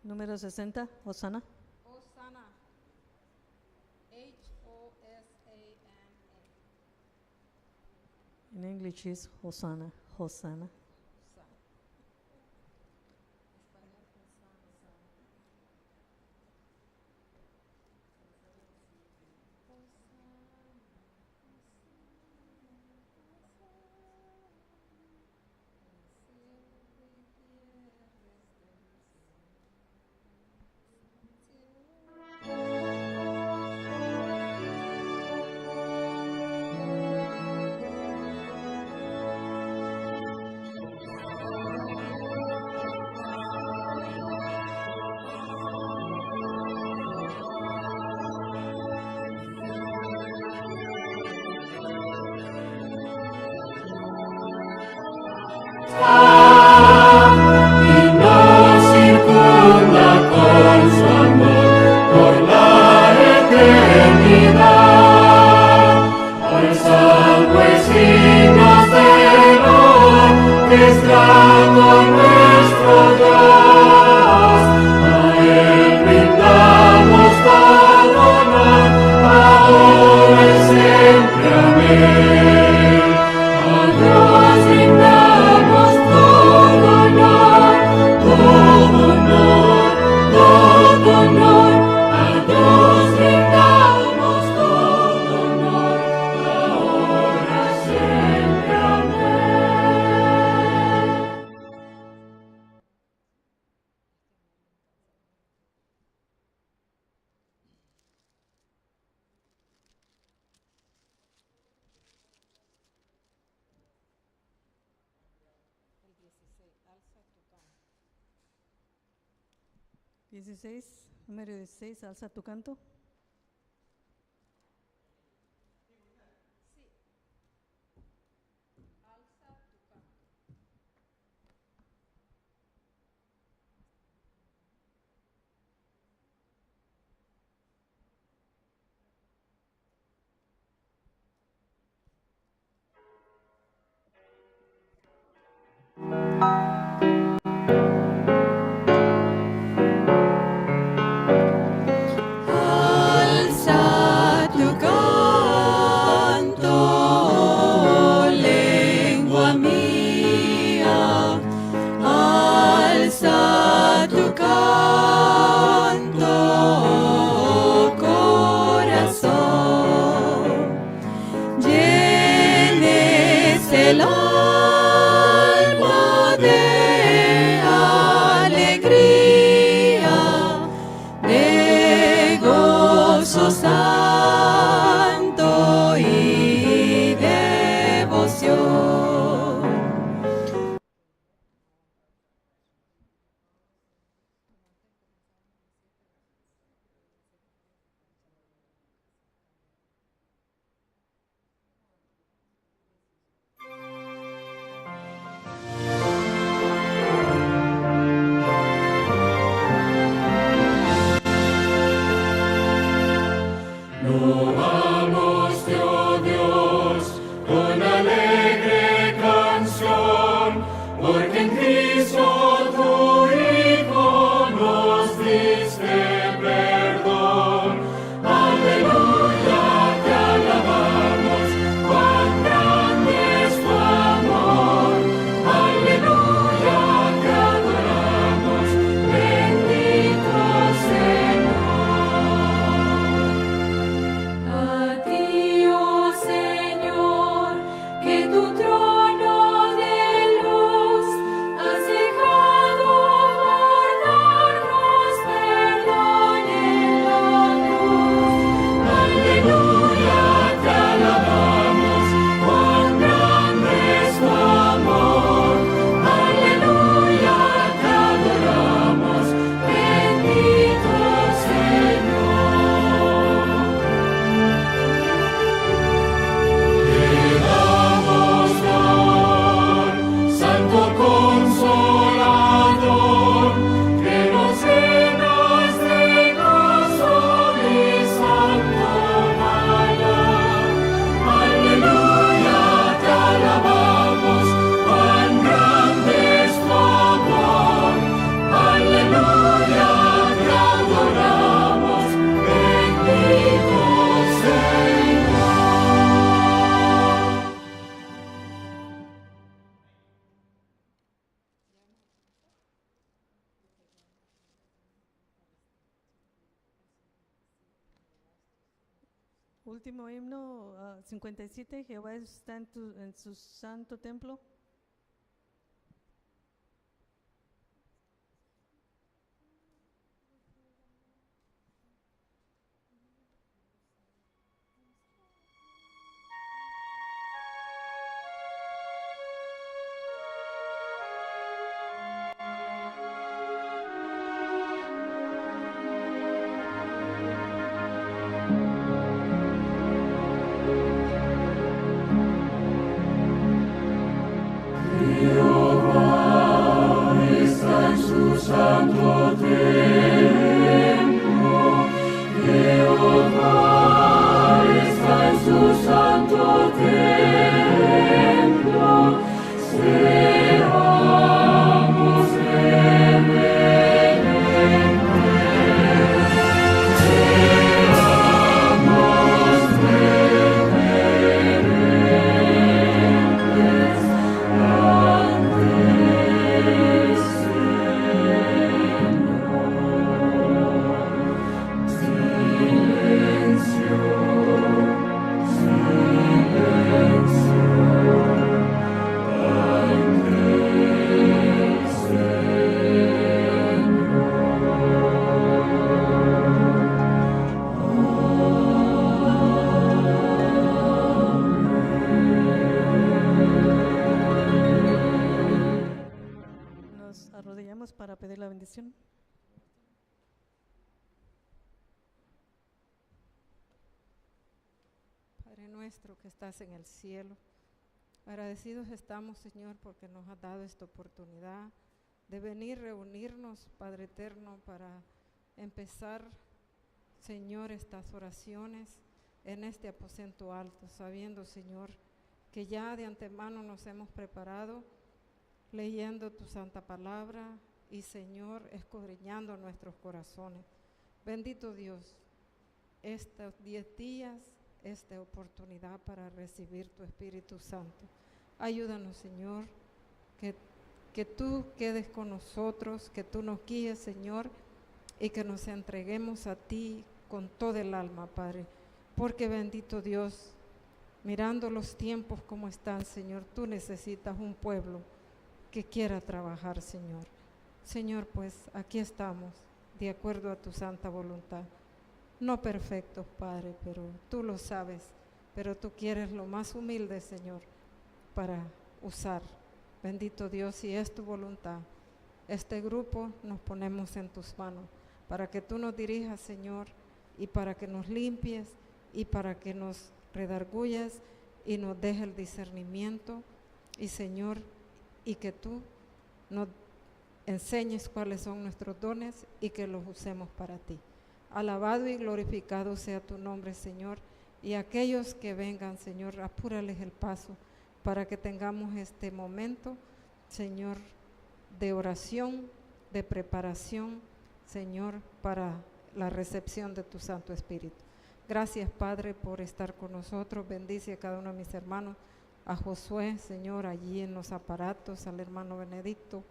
Número 60, Hosanna. Hosanna. H-O-S-A-N-A. In English is Hosanna, Hosanna. Hosanna. Español, Hosanna. El 16, alza tu canto. 16, número 16, alza tu canto. Sí. Alza tu canto. Alza tu canto, lengua mía, alza tu canto, corazón, llenes el alma de alegría, de gozo santo y devoción. Loamos, oh Dios, con alegre canción, porque en Cristo tu Hijo nos diste perdón. Aleluya, te alabamos, cuán grande es tu amor. Aleluya, te adoramos, bendito Señor. Último himno, 57, Jehová está en su santo templo. Nos arrodillamos para pedir la bendición. Padre nuestro que estás en el cielo, agradecidos estamos, Señor, porque nos has dado esta oportunidad de venir, reunirnos, Padre eterno, para empezar, Señor, estas oraciones en este aposento alto, sabiendo, Señor, que ya de antemano nos hemos preparado leyendo tu santa palabra y, Señor, escudriñando nuestros corazones. Bendito Dios, estos 10 días, esta oportunidad para recibir tu Espíritu Santo. Ayúdanos, Señor, que tú quedes con nosotros, que tú nos guíes, Señor, y que nos entreguemos a ti con todo el alma, Padre, porque bendito Dios, mirando los tiempos como están, Señor, tú necesitas un pueblo que quiera trabajar, Señor. Señor, pues aquí estamos, de acuerdo a tu santa voluntad. No perfectos, Padre, pero tú lo sabes, pero tú quieres lo más humilde, Señor, para usar. Bendito Dios, si es tu voluntad, este grupo nos ponemos en tus manos, para que tú nos dirijas, Señor, y para que nos limpies, y para que nos redarguyas, y nos dejes el discernimiento, y Señor, y que tú nos enseñes cuáles son nuestros dones y que los usemos para ti. Alabado y glorificado sea tu nombre, Señor, y aquellos que vengan, Señor, apúrales el paso para que tengamos este momento, Señor, de oración, de preparación, Señor, para la recepción de tu Santo Espíritu. Gracias, Padre, por estar con nosotros. Bendice a cada uno de mis hermanos, a Josué, Señor, allí en los aparatos, al hermano Benedicto,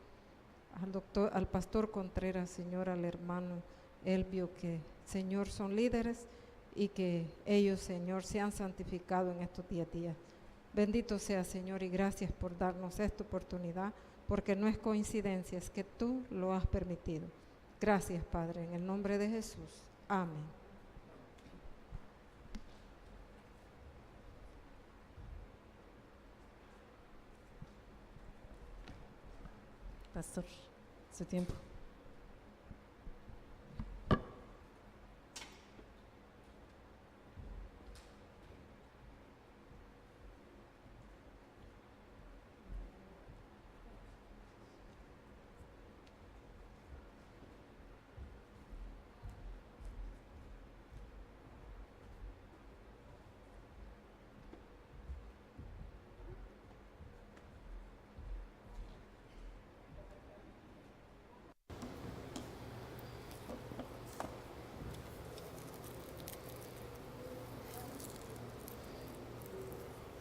al pastor Contreras, Señor, al hermano Elvio, que, Señor, son líderes y que ellos, Señor, se han santificado en estos 10 días. Bendito sea, Señor, y gracias por darnos esta oportunidad, porque no es coincidencia, es que tú lo has permitido. Gracias, Padre, en el nombre de Jesús. Amén. Pastor, su tiempo.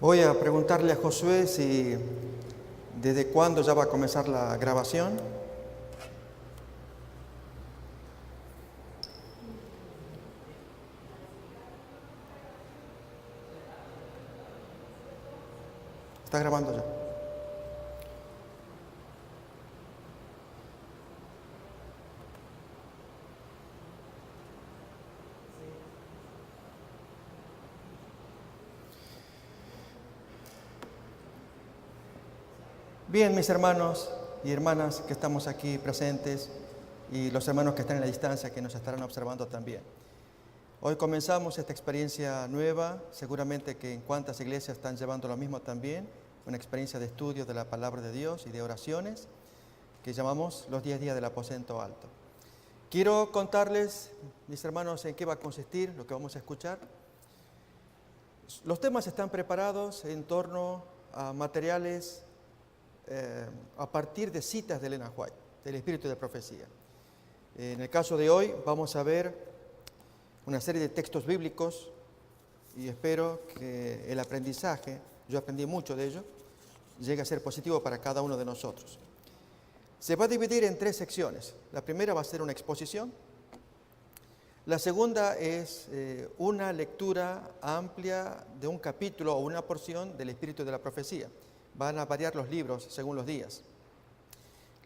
Voy a preguntarle a Josué si desde cuándo ya va a comenzar la grabación. Está grabando ya. Bien, mis hermanos y hermanas que estamos aquí presentes y los hermanos que están en la distancia que nos estarán observando también. Hoy comenzamos esta experiencia nueva, seguramente que en cuantas iglesias están llevando lo mismo también, una experiencia de estudio de la palabra de Dios y de oraciones que llamamos los 10 días del aposento alto. Quiero contarles, mis hermanos, en qué va a consistir lo que vamos a escuchar. Los temas están preparados en torno a materiales a partir de citas de Elena White, del Espíritu de Profecía. En el caso de hoy vamos a ver una serie de textos bíblicos y espero que el aprendizaje, yo aprendí mucho de ello, llegue a ser positivo para cada uno de nosotros. Se va a dividir en 3 secciones. La primera va a ser una exposición. La segunda es una lectura amplia de un capítulo o una porción del Espíritu de la Profecía. Van a variar los libros según los días.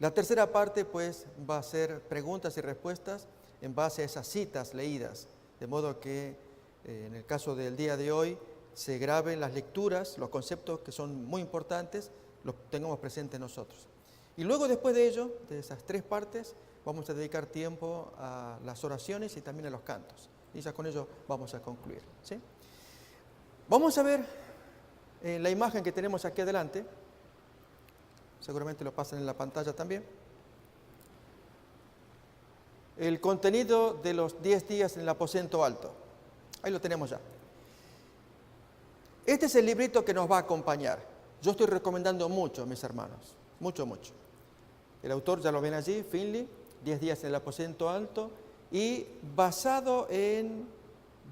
La tercera parte, pues, va a ser preguntas y respuestas en base a esas citas leídas, de modo que en el caso del día de hoy se graben las lecturas, los conceptos que son muy importantes, los tengamos presentes nosotros. Y luego, después de ello, de esas 3 partes, vamos a dedicar tiempo a las oraciones y también a los cantos. Y ya con ello vamos a concluir, ¿sí? Vamos a ver la imagen que tenemos aquí adelante, seguramente lo pasan en la pantalla también, el contenido de los 10 días en el aposento alto. Ahí lo tenemos ya. Este es el librito que nos va a acompañar. Yo estoy recomendando mucho, mis hermanos, mucho. El autor ya lo ven allí, Finley, 10 días en el aposento alto, y basado en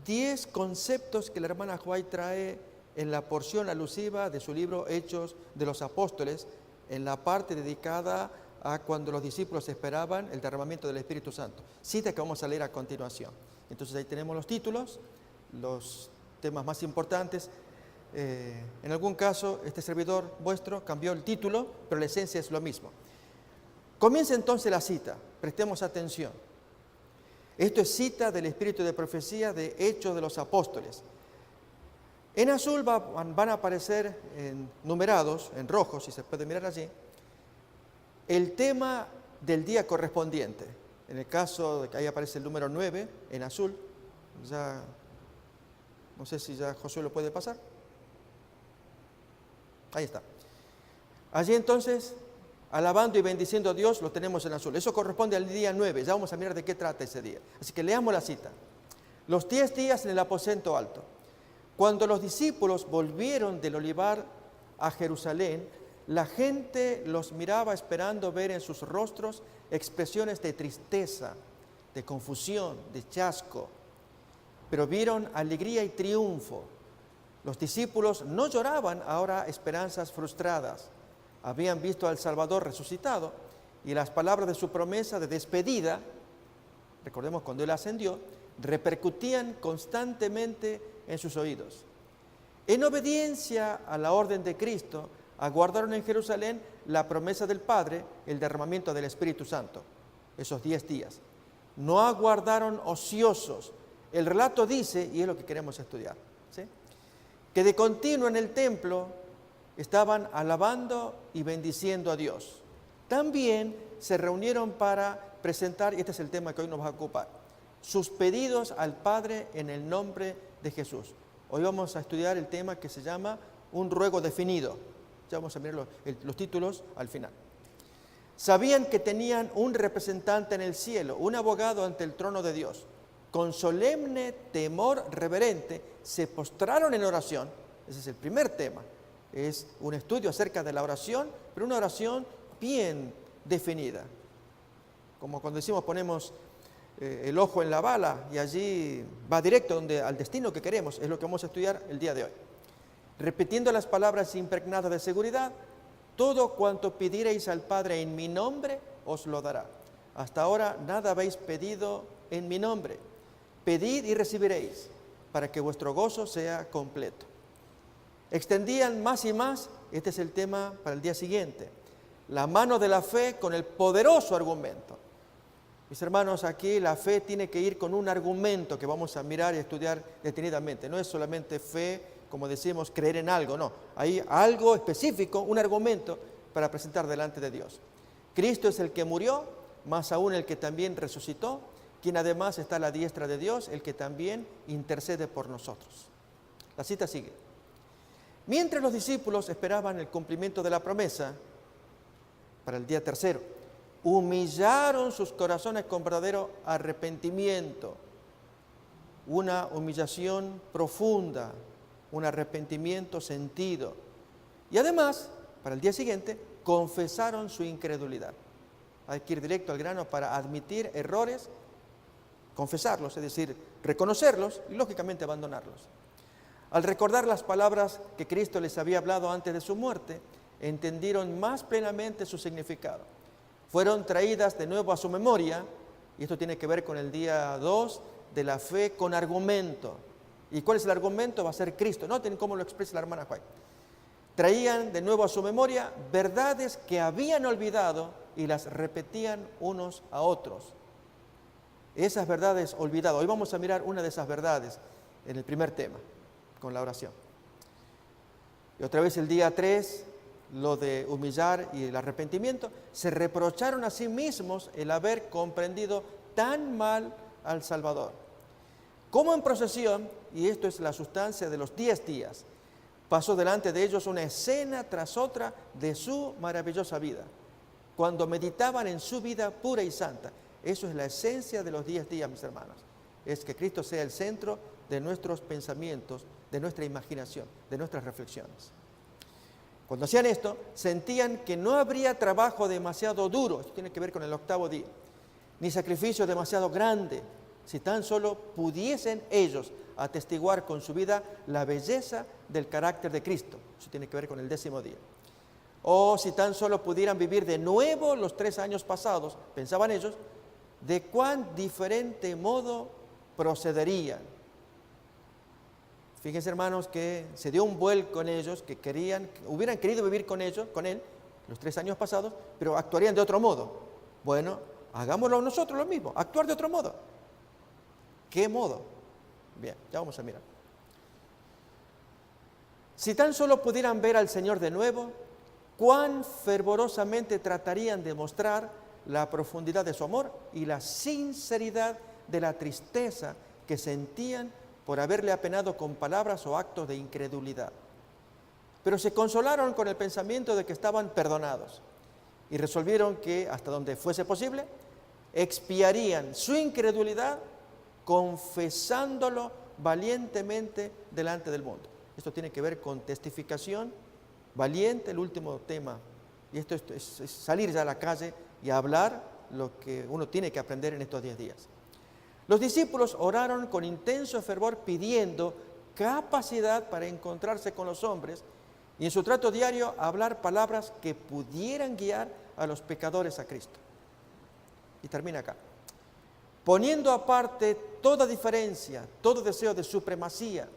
10 conceptos que la hermana White trae en la porción alusiva de su libro Hechos de los Apóstoles, en la parte dedicada a cuando los discípulos esperaban el derramamiento del Espíritu Santo. Cita que vamos a leer a continuación. Entonces ahí tenemos los títulos, los temas más importantes. En algún caso, este servidor vuestro cambió el título, pero la esencia es lo mismo. Comienza entonces la cita, prestemos atención. Esto es cita del Espíritu de Profecía de Hechos de los Apóstoles. En azul van a aparecer numerados, en rojo, si se puede mirar allí, el tema del día correspondiente. En el caso de que ahí aparece el número 9, en azul, ya, no sé si ya Josué lo puede pasar. Ahí está. Allí entonces, alabando y bendiciendo a Dios, lo tenemos en azul. Eso corresponde al día 9, ya vamos a mirar de qué trata ese día. Así que leamos la cita. Los 10 días en el aposento alto. Cuando los discípulos volvieron del olivar a Jerusalén, la gente los miraba esperando ver en sus rostros expresiones de tristeza, de confusión, de chasco. Pero vieron alegría y triunfo. Los discípulos no lloraban ahora esperanzas frustradas. Habían visto al Salvador resucitado y las palabras de su promesa de despedida, recordemos cuando Él ascendió, repercutían constantemente en sus oídos. En obediencia a la orden de Cristo, aguardaron en Jerusalén la promesa del Padre, el derramamiento del Espíritu Santo, esos 10 días. No aguardaron ociosos. El relato dice, y es lo que queremos estudiar, ¿sí?, que de continuo en el templo estaban alabando y bendiciendo a Dios. También se reunieron para presentar, y este es el tema que hoy nos va a ocupar, sus pedidos al Padre en el nombre de Jesús. Hoy vamos a estudiar el tema que se llama un ruego definido. Ya vamos a mirar los títulos al final. Sabían que tenían un representante en el cielo, un abogado ante el trono de Dios. Con solemne temor reverente se postraron en oración. Ese es el primer tema. Es un estudio acerca de la oración, pero una oración bien definida. Como cuando decimos ponemos el ojo en la bala y allí va directo al destino que queremos, es lo que vamos a estudiar el día de hoy. Repitiendo las palabras impregnadas de seguridad, todo cuanto pidiereis al Padre en mi nombre, os lo dará. Hasta ahora nada habéis pedido en mi nombre. Pedid y recibiréis, para que vuestro gozo sea completo. Extendían más y más, este es el tema para el día siguiente, la mano de la fe con el poderoso argumento. Mis hermanos, aquí la fe tiene que ir con un argumento que vamos a mirar y estudiar detenidamente. No es solamente fe, como decimos, creer en algo, no. Hay algo específico, un argumento para presentar delante de Dios. Cristo es el que murió, más aún el que también resucitó, quien además está a la diestra de Dios, el que también intercede por nosotros. La cita sigue. Mientras los discípulos esperaban el cumplimiento de la promesa para el día tercero, humillaron sus corazones con verdadero arrepentimiento, una humillación profunda, un arrepentimiento sentido. Y además, para el día siguiente, confesaron su incredulidad. Hay que ir directo al grano para admitir errores, confesarlos, es decir, reconocerlos y lógicamente abandonarlos. Al recordar las palabras que Cristo les había hablado antes de su muerte, entendieron más plenamente su significado. Fueron traídas de nuevo a su memoria, y esto tiene que ver con el día 2 de la fe con argumento. ¿Y cuál es el argumento? Va a ser Cristo. Noten cómo lo expresa la hermana White. Traían de nuevo a su memoria verdades que habían olvidado y las repetían unos a otros. Esas verdades olvidadas. Hoy vamos a mirar una de esas verdades en el primer tema, con la oración. Y otra vez el día 3, lo de humillar y el arrepentimiento, se reprocharon a sí mismos el haber comprendido tan mal al Salvador. Como en procesión, y esto es la sustancia de los 10 días, pasó delante de ellos una escena tras otra de su maravillosa vida, cuando meditaban en su vida pura y santa. Eso es la esencia de los 10 días, mis hermanos. Es que Cristo sea el centro de nuestros pensamientos, de nuestra imaginación, de nuestras reflexiones. Cuando hacían esto, sentían que no habría trabajo demasiado duro, esto tiene que ver con el 8º día, ni sacrificio demasiado grande, si tan solo pudiesen ellos atestiguar con su vida la belleza del carácter de Cristo. Eso tiene que ver con el 10º día. O si tan solo pudieran vivir de nuevo los 3 años pasados, pensaban ellos, de cuán diferente modo procederían. Fíjense, hermanos, que se dio un vuelco en ellos, que hubieran querido vivir con él, los 3 años pasados, pero actuarían de otro modo. Bueno, hagámoslo nosotros lo mismo, actuar de otro modo. ¿Qué modo? Bien, ya vamos a mirar. Si tan solo pudieran ver al Señor de nuevo, cuán fervorosamente tratarían de mostrar la profundidad de su amor y la sinceridad de la tristeza que sentían por haberle apenado con palabras o actos de incredulidad. Pero se consolaron con el pensamiento de que estaban perdonados y resolvieron que, hasta donde fuese posible, expiarían su incredulidad confesándolo valientemente delante del mundo. Esto tiene que ver con testificación valiente, el último tema. Y esto es salir ya a la calle y hablar lo que uno tiene que aprender en estos 10 días. Los discípulos oraron con intenso fervor pidiendo capacidad para encontrarse con los hombres y en su trato diario hablar palabras que pudieran guiar a los pecadores a Cristo. Y termina acá. Poniendo aparte toda diferencia, todo deseo de supremacía,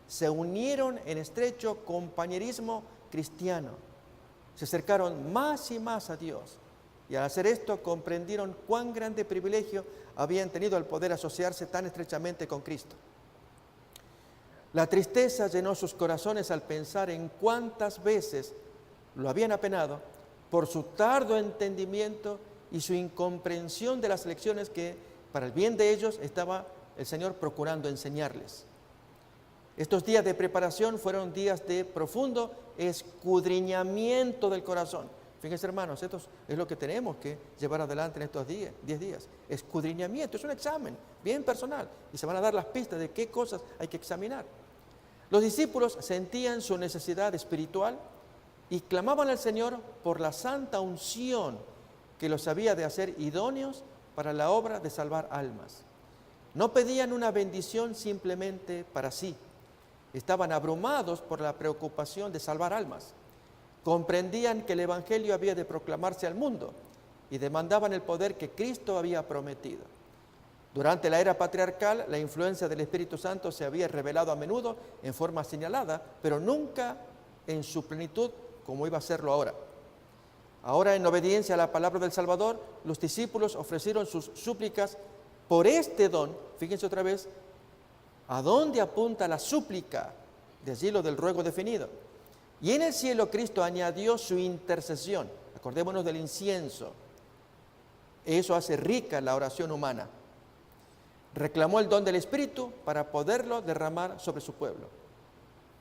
se unieron en estrecho compañerismo cristiano. Se acercaron más y más a Dios. Y al hacer esto comprendieron cuán grande privilegio habían tenido al poder asociarse tan estrechamente con Cristo. La tristeza llenó sus corazones al pensar en cuántas veces lo habían apenado por su tardo entendimiento y su incomprensión de las lecciones que, para el bien de ellos, estaba el Señor procurando enseñarles. Estos días de preparación fueron días de profundo escudriñamiento del corazón. Fíjense, hermanos, esto es lo que tenemos que llevar adelante en estos 10 días. Escudriñamiento, es un examen bien personal y se van a dar las pistas de qué cosas hay que examinar. Los discípulos sentían su necesidad espiritual y clamaban al Señor por la santa unción que los había de hacer idóneos para la obra de salvar almas. No pedían una bendición simplemente para sí. Estaban abrumados por la preocupación de salvar almas. Comprendían que el Evangelio había de proclamarse al mundo y demandaban el poder que Cristo había prometido. Durante la era patriarcal, la influencia del Espíritu Santo se había revelado a menudo en forma señalada, pero nunca en su plenitud como iba a serlo ahora. Ahora, en obediencia a la palabra del Salvador, los discípulos ofrecieron sus súplicas por este don. Fíjense otra vez, ¿a dónde apunta la súplica? De allí lo del ruego definido. Y en el cielo Cristo añadió su intercesión. Acordémonos del incienso. Eso hace rica la oración humana. Reclamó el don del Espíritu para poderlo derramar sobre su pueblo.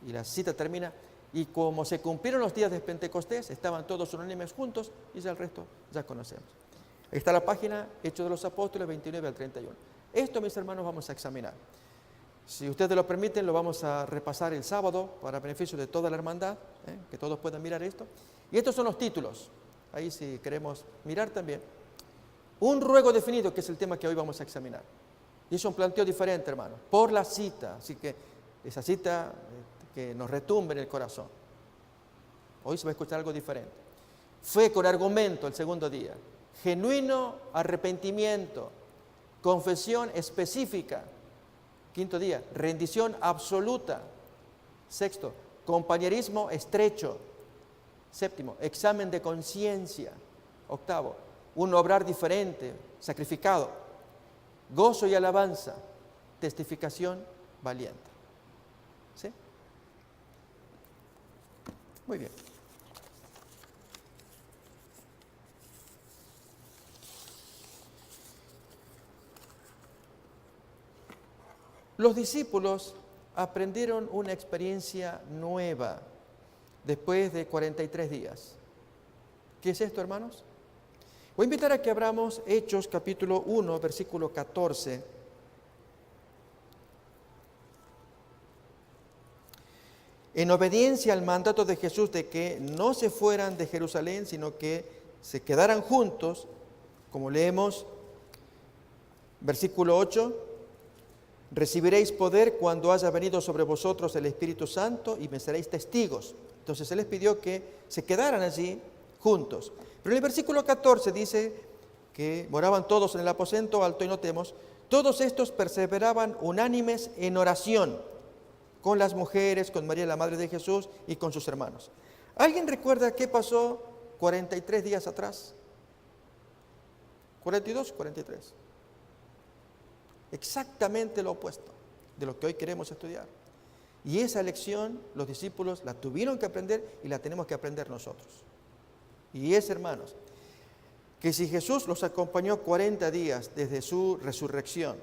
Y la cita termina: y como se cumplieron los días de Pentecostés, estaban todos unánimes juntos, y ya el resto ya conocemos. Ahí está la página, Hechos de los Apóstoles, 29 al 31. Esto, mis hermanos, vamos a examinar. Si ustedes lo permiten, lo vamos a repasar el sábado para beneficio de toda la hermandad, que todos puedan mirar esto. Y estos son los títulos. Ahí, si queremos mirar también. Un ruego definido, que es el tema que hoy vamos a examinar. Y es un planteo diferente, hermano, por la cita. Así que esa cita que nos retumbe en el corazón. Hoy se va a escuchar algo diferente. Fe con argumento el segundo día. Genuino arrepentimiento. Confesión específica. Quinto día, rendición absoluta. Sexto, compañerismo estrecho. Séptimo, examen de conciencia. Octavo, un obrar diferente, sacrificado. Gozo y alabanza. Testificación valiente. ¿Sí? Muy bien. Los discípulos aprendieron una experiencia nueva después de 43 días. ¿Qué es esto, hermanos? Voy a invitar a que abramos Hechos capítulo 1, versículo 14. En obediencia al mandato de Jesús de que no se fueran de Jerusalén, sino que se quedaran juntos, como leemos, versículo 8, recibiréis poder cuando haya venido sobre vosotros el Espíritu Santo y me seréis testigos. Entonces Él les pidió que se quedaran allí juntos. Pero en el versículo 14 dice que moraban todos en el aposento alto y notemos, todos estos perseveraban unánimes en oración con las mujeres, con María la Madre de Jesús y con sus hermanos. ¿Alguien recuerda qué pasó 43 días atrás? 42, 43. Exactamente lo opuesto de lo que hoy queremos estudiar. Y esa lección los discípulos la tuvieron que aprender y la tenemos que aprender nosotros. Y es, hermanos, que si Jesús los acompañó 40 días desde su resurrección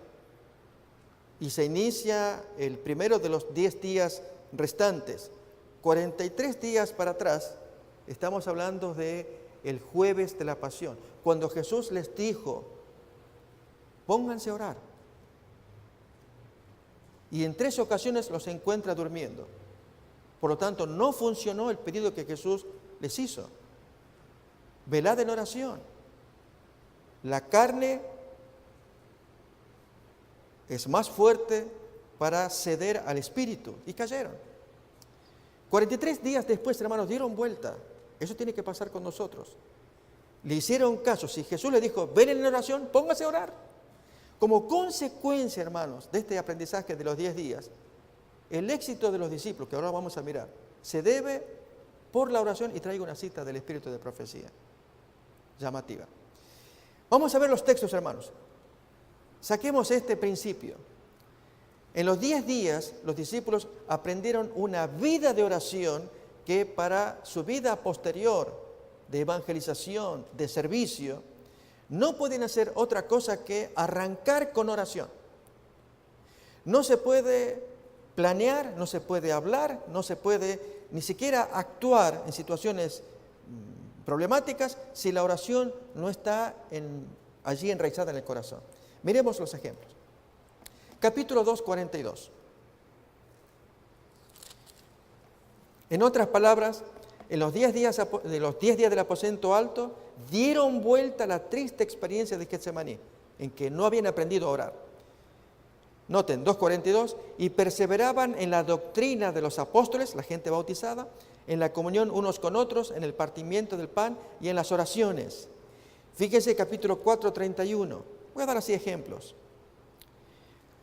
y se inicia el primero de los 10 días restantes, 43 días para atrás, estamos hablando de el jueves de la pasión, cuando Jesús les dijo, pónganse a orar. Y en 3 ocasiones los encuentra durmiendo. Por lo tanto, no funcionó el pedido que Jesús les hizo. Velad en oración. La carne es más fuerte para ceder al Espíritu. Y cayeron. 43 días después, hermanos, dieron vuelta. Eso tiene que pasar con nosotros. Le hicieron caso. Si Jesús le dijo, ven en oración, póngase a orar. Como consecuencia, hermanos, de este aprendizaje de los 10 días, el éxito de los discípulos, que ahora vamos a mirar, se debe por la oración, y traigo una cita del Espíritu de Profecía, llamativa. Vamos a ver los textos, hermanos. Saquemos este principio. En los 10 días, los discípulos aprendieron una vida de oración que para su vida posterior, de evangelización, de servicio, no pueden hacer otra cosa que arrancar con oración. No se puede planear, no se puede hablar, no se puede ni siquiera actuar en situaciones problemáticas si la oración no está allí enraizada en el corazón. Miremos los ejemplos. Capítulo 2, 42. En otras palabras, en los 10 días del aposento alto, dieron vuelta a la triste experiencia de Getsemaní, en que no habían aprendido a orar. Noten, 2:42, y perseveraban en la doctrina de los apóstoles, la gente bautizada, en la comunión unos con otros, en el partimiento del pan y en las oraciones. Fíjense capítulo 4:31. Voy a dar así ejemplos.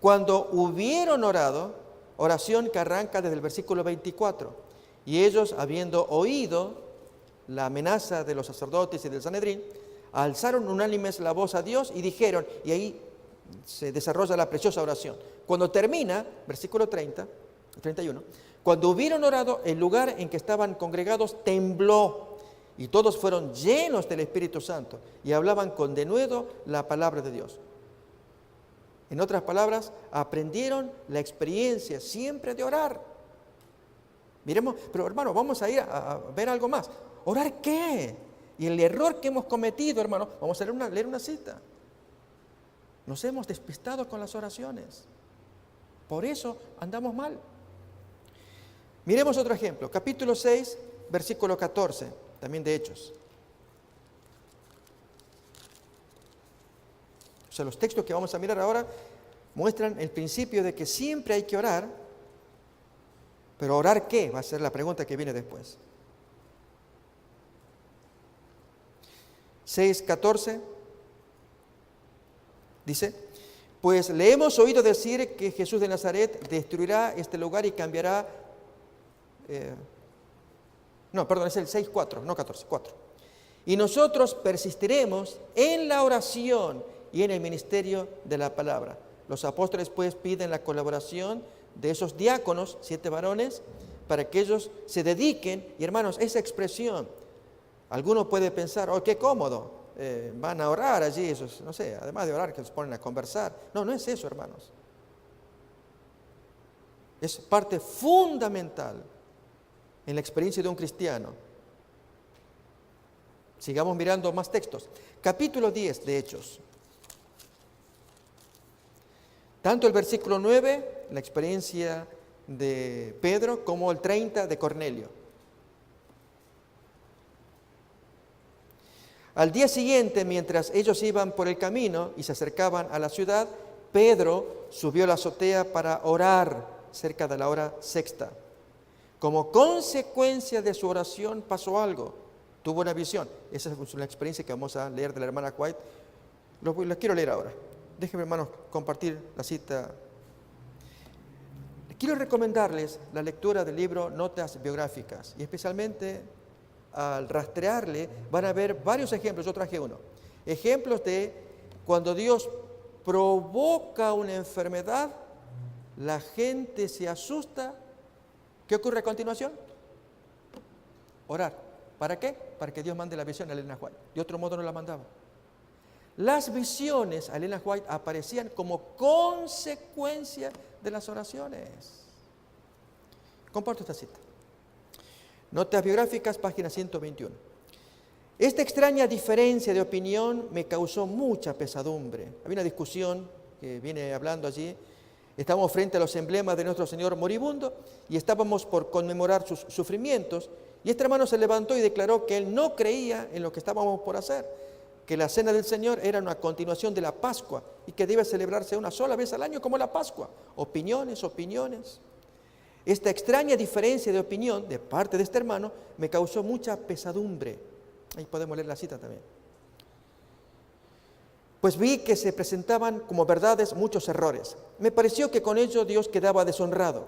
Cuando hubieron orado, oración que arranca desde el versículo 24, y ellos, habiendo oído la amenaza de los sacerdotes y del Sanedrín, alzaron unánimes la voz a Dios y dijeron, y ahí se desarrolla la preciosa oración. Cuando termina, versículo 31, cuando hubieron orado, el lugar en que estaban congregados tembló, y todos fueron llenos del Espíritu Santo, y hablaban con denuedo la palabra de Dios. En otras palabras, aprendieron la experiencia siempre de orar. Miremos, pero hermano, vamos a ir a ver algo más. ¿Orar qué? Y el error que hemos cometido, hermano, vamos a leer una cita. Nos hemos despistado con las oraciones. Por eso andamos mal. Miremos otro ejemplo. Capítulo 6, versículo 14, también de Hechos. O sea, los textos que vamos a mirar ahora muestran el principio de que siempre hay que orar, pero ¿orar qué? Va a ser la pregunta que viene después. 6:14 dice, pues le hemos oído decir que Jesús de Nazaret destruirá este lugar y cambiará, es el 6:4, no 14, 4. Y nosotros persistiremos en la oración y en el ministerio de la palabra. Los apóstoles pues piden la colaboración de esos diáconos, 7 varones, para que ellos se dediquen. Y hermanos, esa expresión, alguno puede pensar, oh, qué cómodo, van a orar allí, esos, no sé, además de orar que se ponen a conversar. No, no es eso, hermanos. Es parte fundamental en la experiencia de un cristiano. Sigamos mirando más textos. Capítulo 10 de Hechos. Tanto el versículo 9, la experiencia de Pedro, como el 30 de Cornelio. Al día siguiente, mientras ellos iban por el camino y se acercaban a la ciudad, Pedro subió a la azotea para orar cerca de la hora sexta. Como consecuencia de su oración pasó algo, tuvo una visión. Esa es una experiencia que vamos a leer de la hermana White. Lo quiero leer ahora. Déjenme, hermanos, compartir la cita. Quiero recomendarles la lectura del libro Notas Biográficas, y especialmente al rastrearle van a ver varios ejemplos. Yo traje uno. Ejemplos de cuando Dios provoca una enfermedad, la gente se asusta. ¿Qué ocurre a continuación? Orar. ¿Para qué? Para que Dios mande la visión a Elena White. De otro modo no la mandaba. Las visiones a Elena White aparecían como consecuencia de las oraciones. Comparto esta cita. Notas biográficas, página 121. Esta extraña diferencia de opinión me causó mucha pesadumbre. Había una discusión que viene hablando allí. Estábamos frente a los emblemas de nuestro Señor moribundo y estábamos por conmemorar sus sufrimientos. Y este hermano se levantó y declaró que él no creía en lo que estábamos por hacer, que la cena del Señor era una continuación de la Pascua y que debe celebrarse una sola vez al año como la Pascua. Opiniones. Esta extraña diferencia de opinión de parte de este hermano me causó mucha pesadumbre. Ahí podemos leer la cita también. Pues vi que se presentaban como verdades muchos errores. Me pareció que con ello Dios quedaba deshonrado.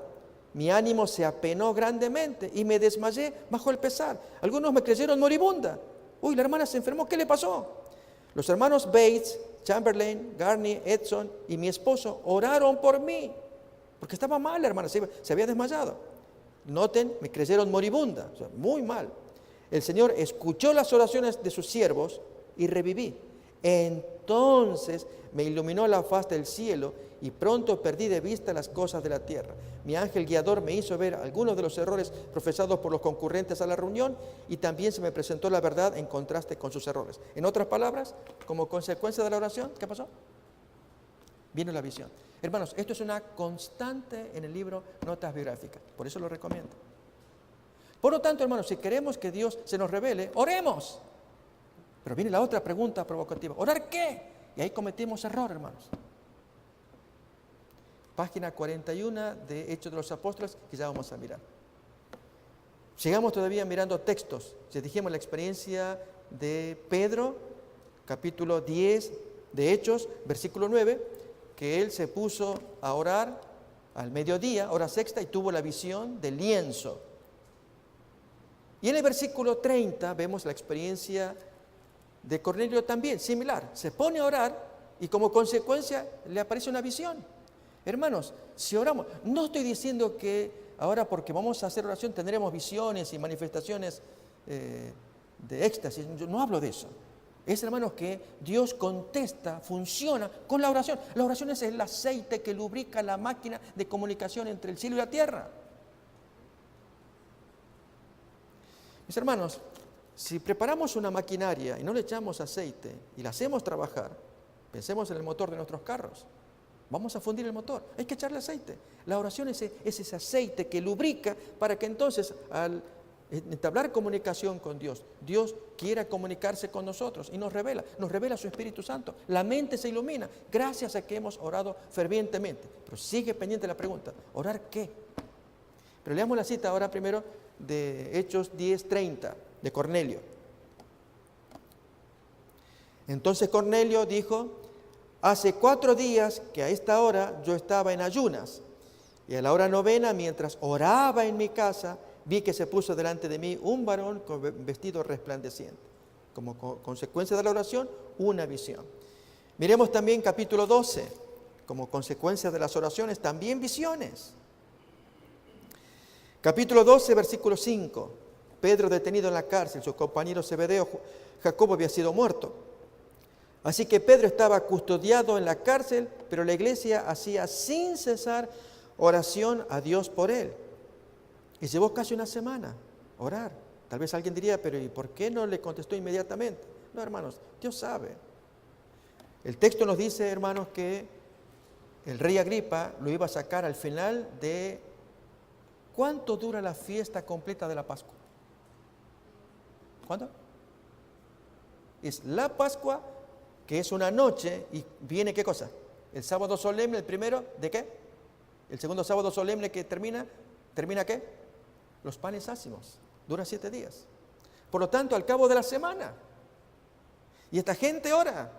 Mi ánimo se apenó grandemente y me desmayé bajo el pesar. Algunos me creyeron moribunda. Uy, la hermana se enfermó, ¿qué le pasó? Los hermanos Bates, Chamberlain, Garney, Edson y mi esposo oraron por mí, porque estaba mal la hermana, se había desmayado. Noten, me creyeron moribunda, o sea, muy mal. El Señor escuchó las oraciones de sus siervos y reviví. Entonces me iluminó la faz del cielo y pronto perdí de vista las cosas de la tierra. Mi ángel guiador me hizo ver algunos de los errores profesados por los concurrentes a la reunión y también se me presentó la verdad en contraste con sus errores. En otras palabras, como consecuencia de la oración, ¿qué pasó? Vino la visión. Hermanos, esto es una constante en el libro Notas Biográficas, por eso lo recomiendo. Por lo tanto, hermanos, si queremos que Dios se nos revele, oremos. Pero viene la otra pregunta provocativa. ¿Orar qué? Y ahí cometimos error, hermanos. Página 41 de Hechos de los Apóstoles, que ya vamos a mirar. Sigamos todavía mirando textos. Ya dijimos la experiencia de Pedro, capítulo 10 de Hechos, versículo 9. que él se puso a orar al mediodía, hora sexta, y tuvo la visión del lienzo. Y en el versículo 30 vemos la experiencia de Cornelio también, similar. Se pone a orar y como consecuencia le aparece una visión. Hermanos, si oramos, no estoy diciendo que ahora porque vamos a hacer oración tendremos visiones y manifestaciones de éxtasis. Yo no hablo de eso. Es, hermanos, que Dios contesta, funciona con la oración. La oración es el aceite que lubrica la máquina de comunicación entre el cielo y la tierra. Mis hermanos, si preparamos una maquinaria y no le echamos aceite y la hacemos trabajar, pensemos en el motor de nuestros carros, vamos a fundir el motor, hay que echarle aceite. La oración es ese aceite que lubrica para que entonces al entablar comunicación con Dios, Dios quiera comunicarse con nosotros y nos revela su Espíritu Santo. La mente se ilumina gracias a que hemos orado fervientemente. Pero sigue pendiente la pregunta, ¿orar qué? Pero leamos la cita ahora primero de Hechos 10:30 de Cornelio. Entonces Cornelio dijo: hace 4 días que a esta hora yo estaba en ayunas, y a la hora 9, mientras oraba en mi casa, vi que se puso delante de mí un varón con vestido resplandeciente. Como consecuencia de la oración, una visión. Miremos también capítulo 12, como consecuencia de las oraciones, también visiones. Capítulo 12, versículo 5. Pedro detenido en la cárcel, su compañero Zebedeo, Jacobo, había sido muerto. Así que Pedro estaba custodiado en la cárcel, pero la iglesia hacía sin cesar oración a Dios por él. Y llevó casi una semana orar. Tal vez alguien diría, pero ¿y por qué no le contestó inmediatamente? No, hermanos, Dios sabe. El texto nos dice, hermanos, que el rey Agripa lo iba a sacar al final de... ¿Cuánto dura la fiesta completa de la Pascua? ¿Cuánto? Es la Pascua, que es una noche, y viene ¿qué cosa? El sábado solemne, el primero, ¿de qué? El segundo sábado solemne que ¿termina qué? Los panes ácimos. Dura 7 días. Por lo tanto, al cabo de la semana. Y esta gente ora.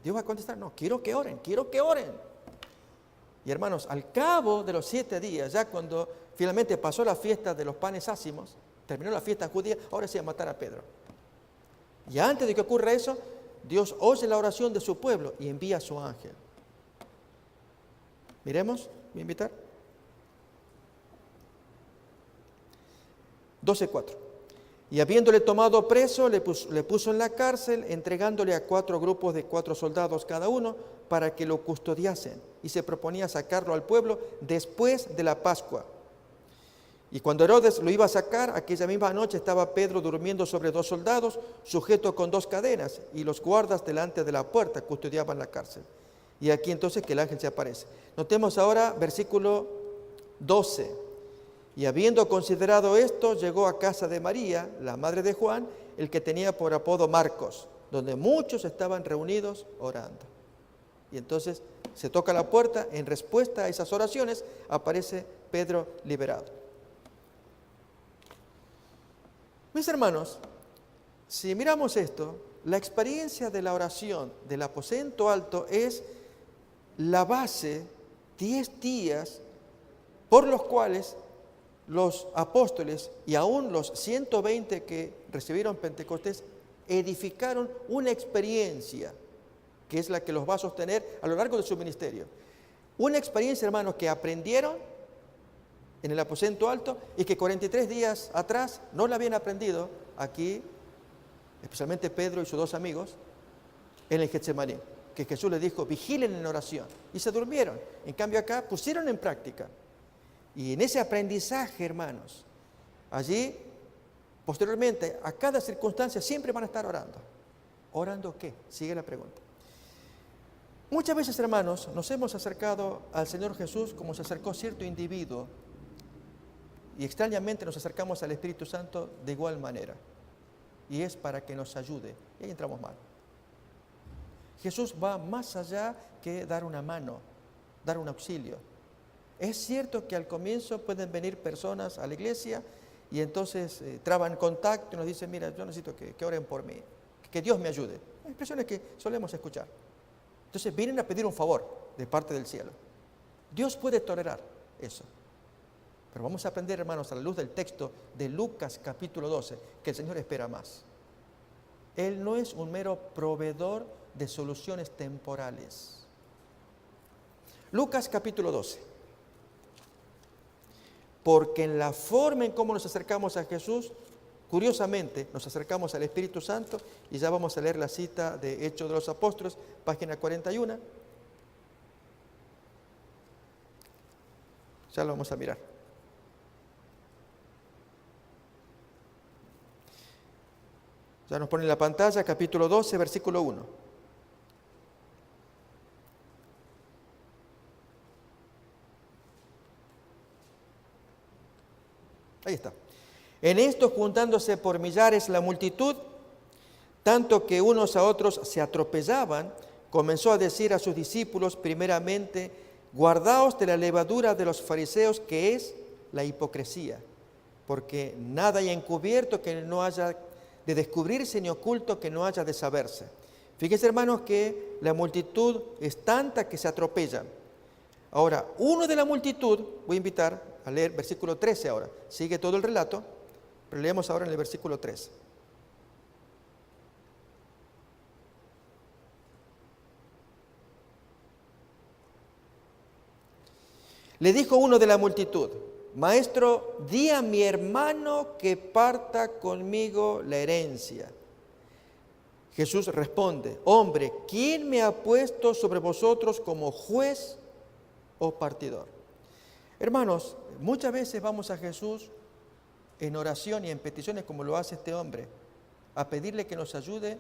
Dios va a contestar, no, quiero que oren. Y hermanos, al cabo de los 7 días, ya cuando finalmente pasó la fiesta de los panes ácimos, terminó la fiesta judía, ahora sí a matar a Pedro. Y antes de que ocurra eso, Dios oye la oración de su pueblo y envía a su ángel. Miremos, voy a invitar. 12:4. Y habiéndole tomado preso, le puso en la cárcel, entregándole a 4 grupos de 4 soldados cada uno, para que lo custodiasen, y se proponía sacarlo al pueblo después de la Pascua. Y cuando Herodes lo iba a sacar, aquella misma noche estaba Pedro durmiendo sobre 2 soldados, sujeto con 2 cadenas, y los guardas delante de la puerta custodiaban la cárcel. Y aquí entonces que el ángel se aparece. Notemos ahora versículo 12. Y habiendo considerado esto, llegó a casa de María, la madre de Juan, el que tenía por apodo Marcos, donde muchos estaban reunidos orando. Y entonces se toca la puerta, en respuesta a esas oraciones aparece Pedro liberado. Mis hermanos, si miramos esto, la experiencia de la oración del aposento alto es la base, 10 días, por los cuales los apóstoles y aún los 120 que recibieron Pentecostés edificaron una experiencia que es la que los va a sostener a lo largo de su ministerio. Una experiencia, hermanos, que aprendieron en el aposento alto y que 43 días atrás no la habían aprendido aquí, especialmente Pedro y sus 2 amigos, en el Getsemaní, que Jesús les dijo, vigilen en oración, y se durmieron. En cambio acá pusieron en práctica. Y en ese aprendizaje, hermanos, allí, posteriormente, a cada circunstancia siempre van a estar orando. ¿Orando qué? Sigue la pregunta. Muchas veces, hermanos, nos hemos acercado al Señor Jesús como se acercó cierto individuo, y extrañamente nos acercamos al Espíritu Santo de igual manera, y es para que nos ayude, y ahí entramos mal. Jesús va más allá que dar una mano, dar un auxilio. Es cierto que al comienzo pueden venir personas a la iglesia y entonces traban contacto y nos dicen, mira, yo necesito que oren por mí, que Dios me ayude. Expresiones que solemos escuchar. Entonces vienen a pedir un favor de parte del cielo. Dios puede tolerar eso. Pero vamos a aprender, hermanos, a la luz del texto de Lucas capítulo 12, que el Señor espera más. Él no es un mero proveedor de soluciones temporales. Lucas capítulo 12. Porque en la forma en cómo nos acercamos a Jesús, curiosamente nos acercamos al Espíritu Santo, y ya vamos a leer la cita de Hechos de los Apóstoles, página 41. Ya lo vamos a mirar. Ya nos pone en la pantalla, capítulo 12, versículo 1. Ahí está. En esto, juntándose por millares la multitud, tanto que unos a otros se atropellaban, comenzó a decir a sus discípulos primeramente: guardaos de la levadura de los fariseos, que es la hipocresía, porque nada hay encubierto que no haya de descubrirse, ni oculto que no haya de saberse. Fíjense, hermanos, que la multitud es tanta que se atropellan. Ahora, uno de la multitud, voy a invitar a leer versículo 13 ahora. Sigue todo el relato, pero leemos ahora en el versículo 13. Le dijo uno de la multitud: Maestro, di a mi hermano que parta conmigo la herencia. Jesús responde: Hombre, ¿quién me ha puesto sobre vosotros como juez o partidor? Hermanos, muchas veces vamos a Jesús en oración y en peticiones, como lo hace este hombre, a pedirle que nos ayude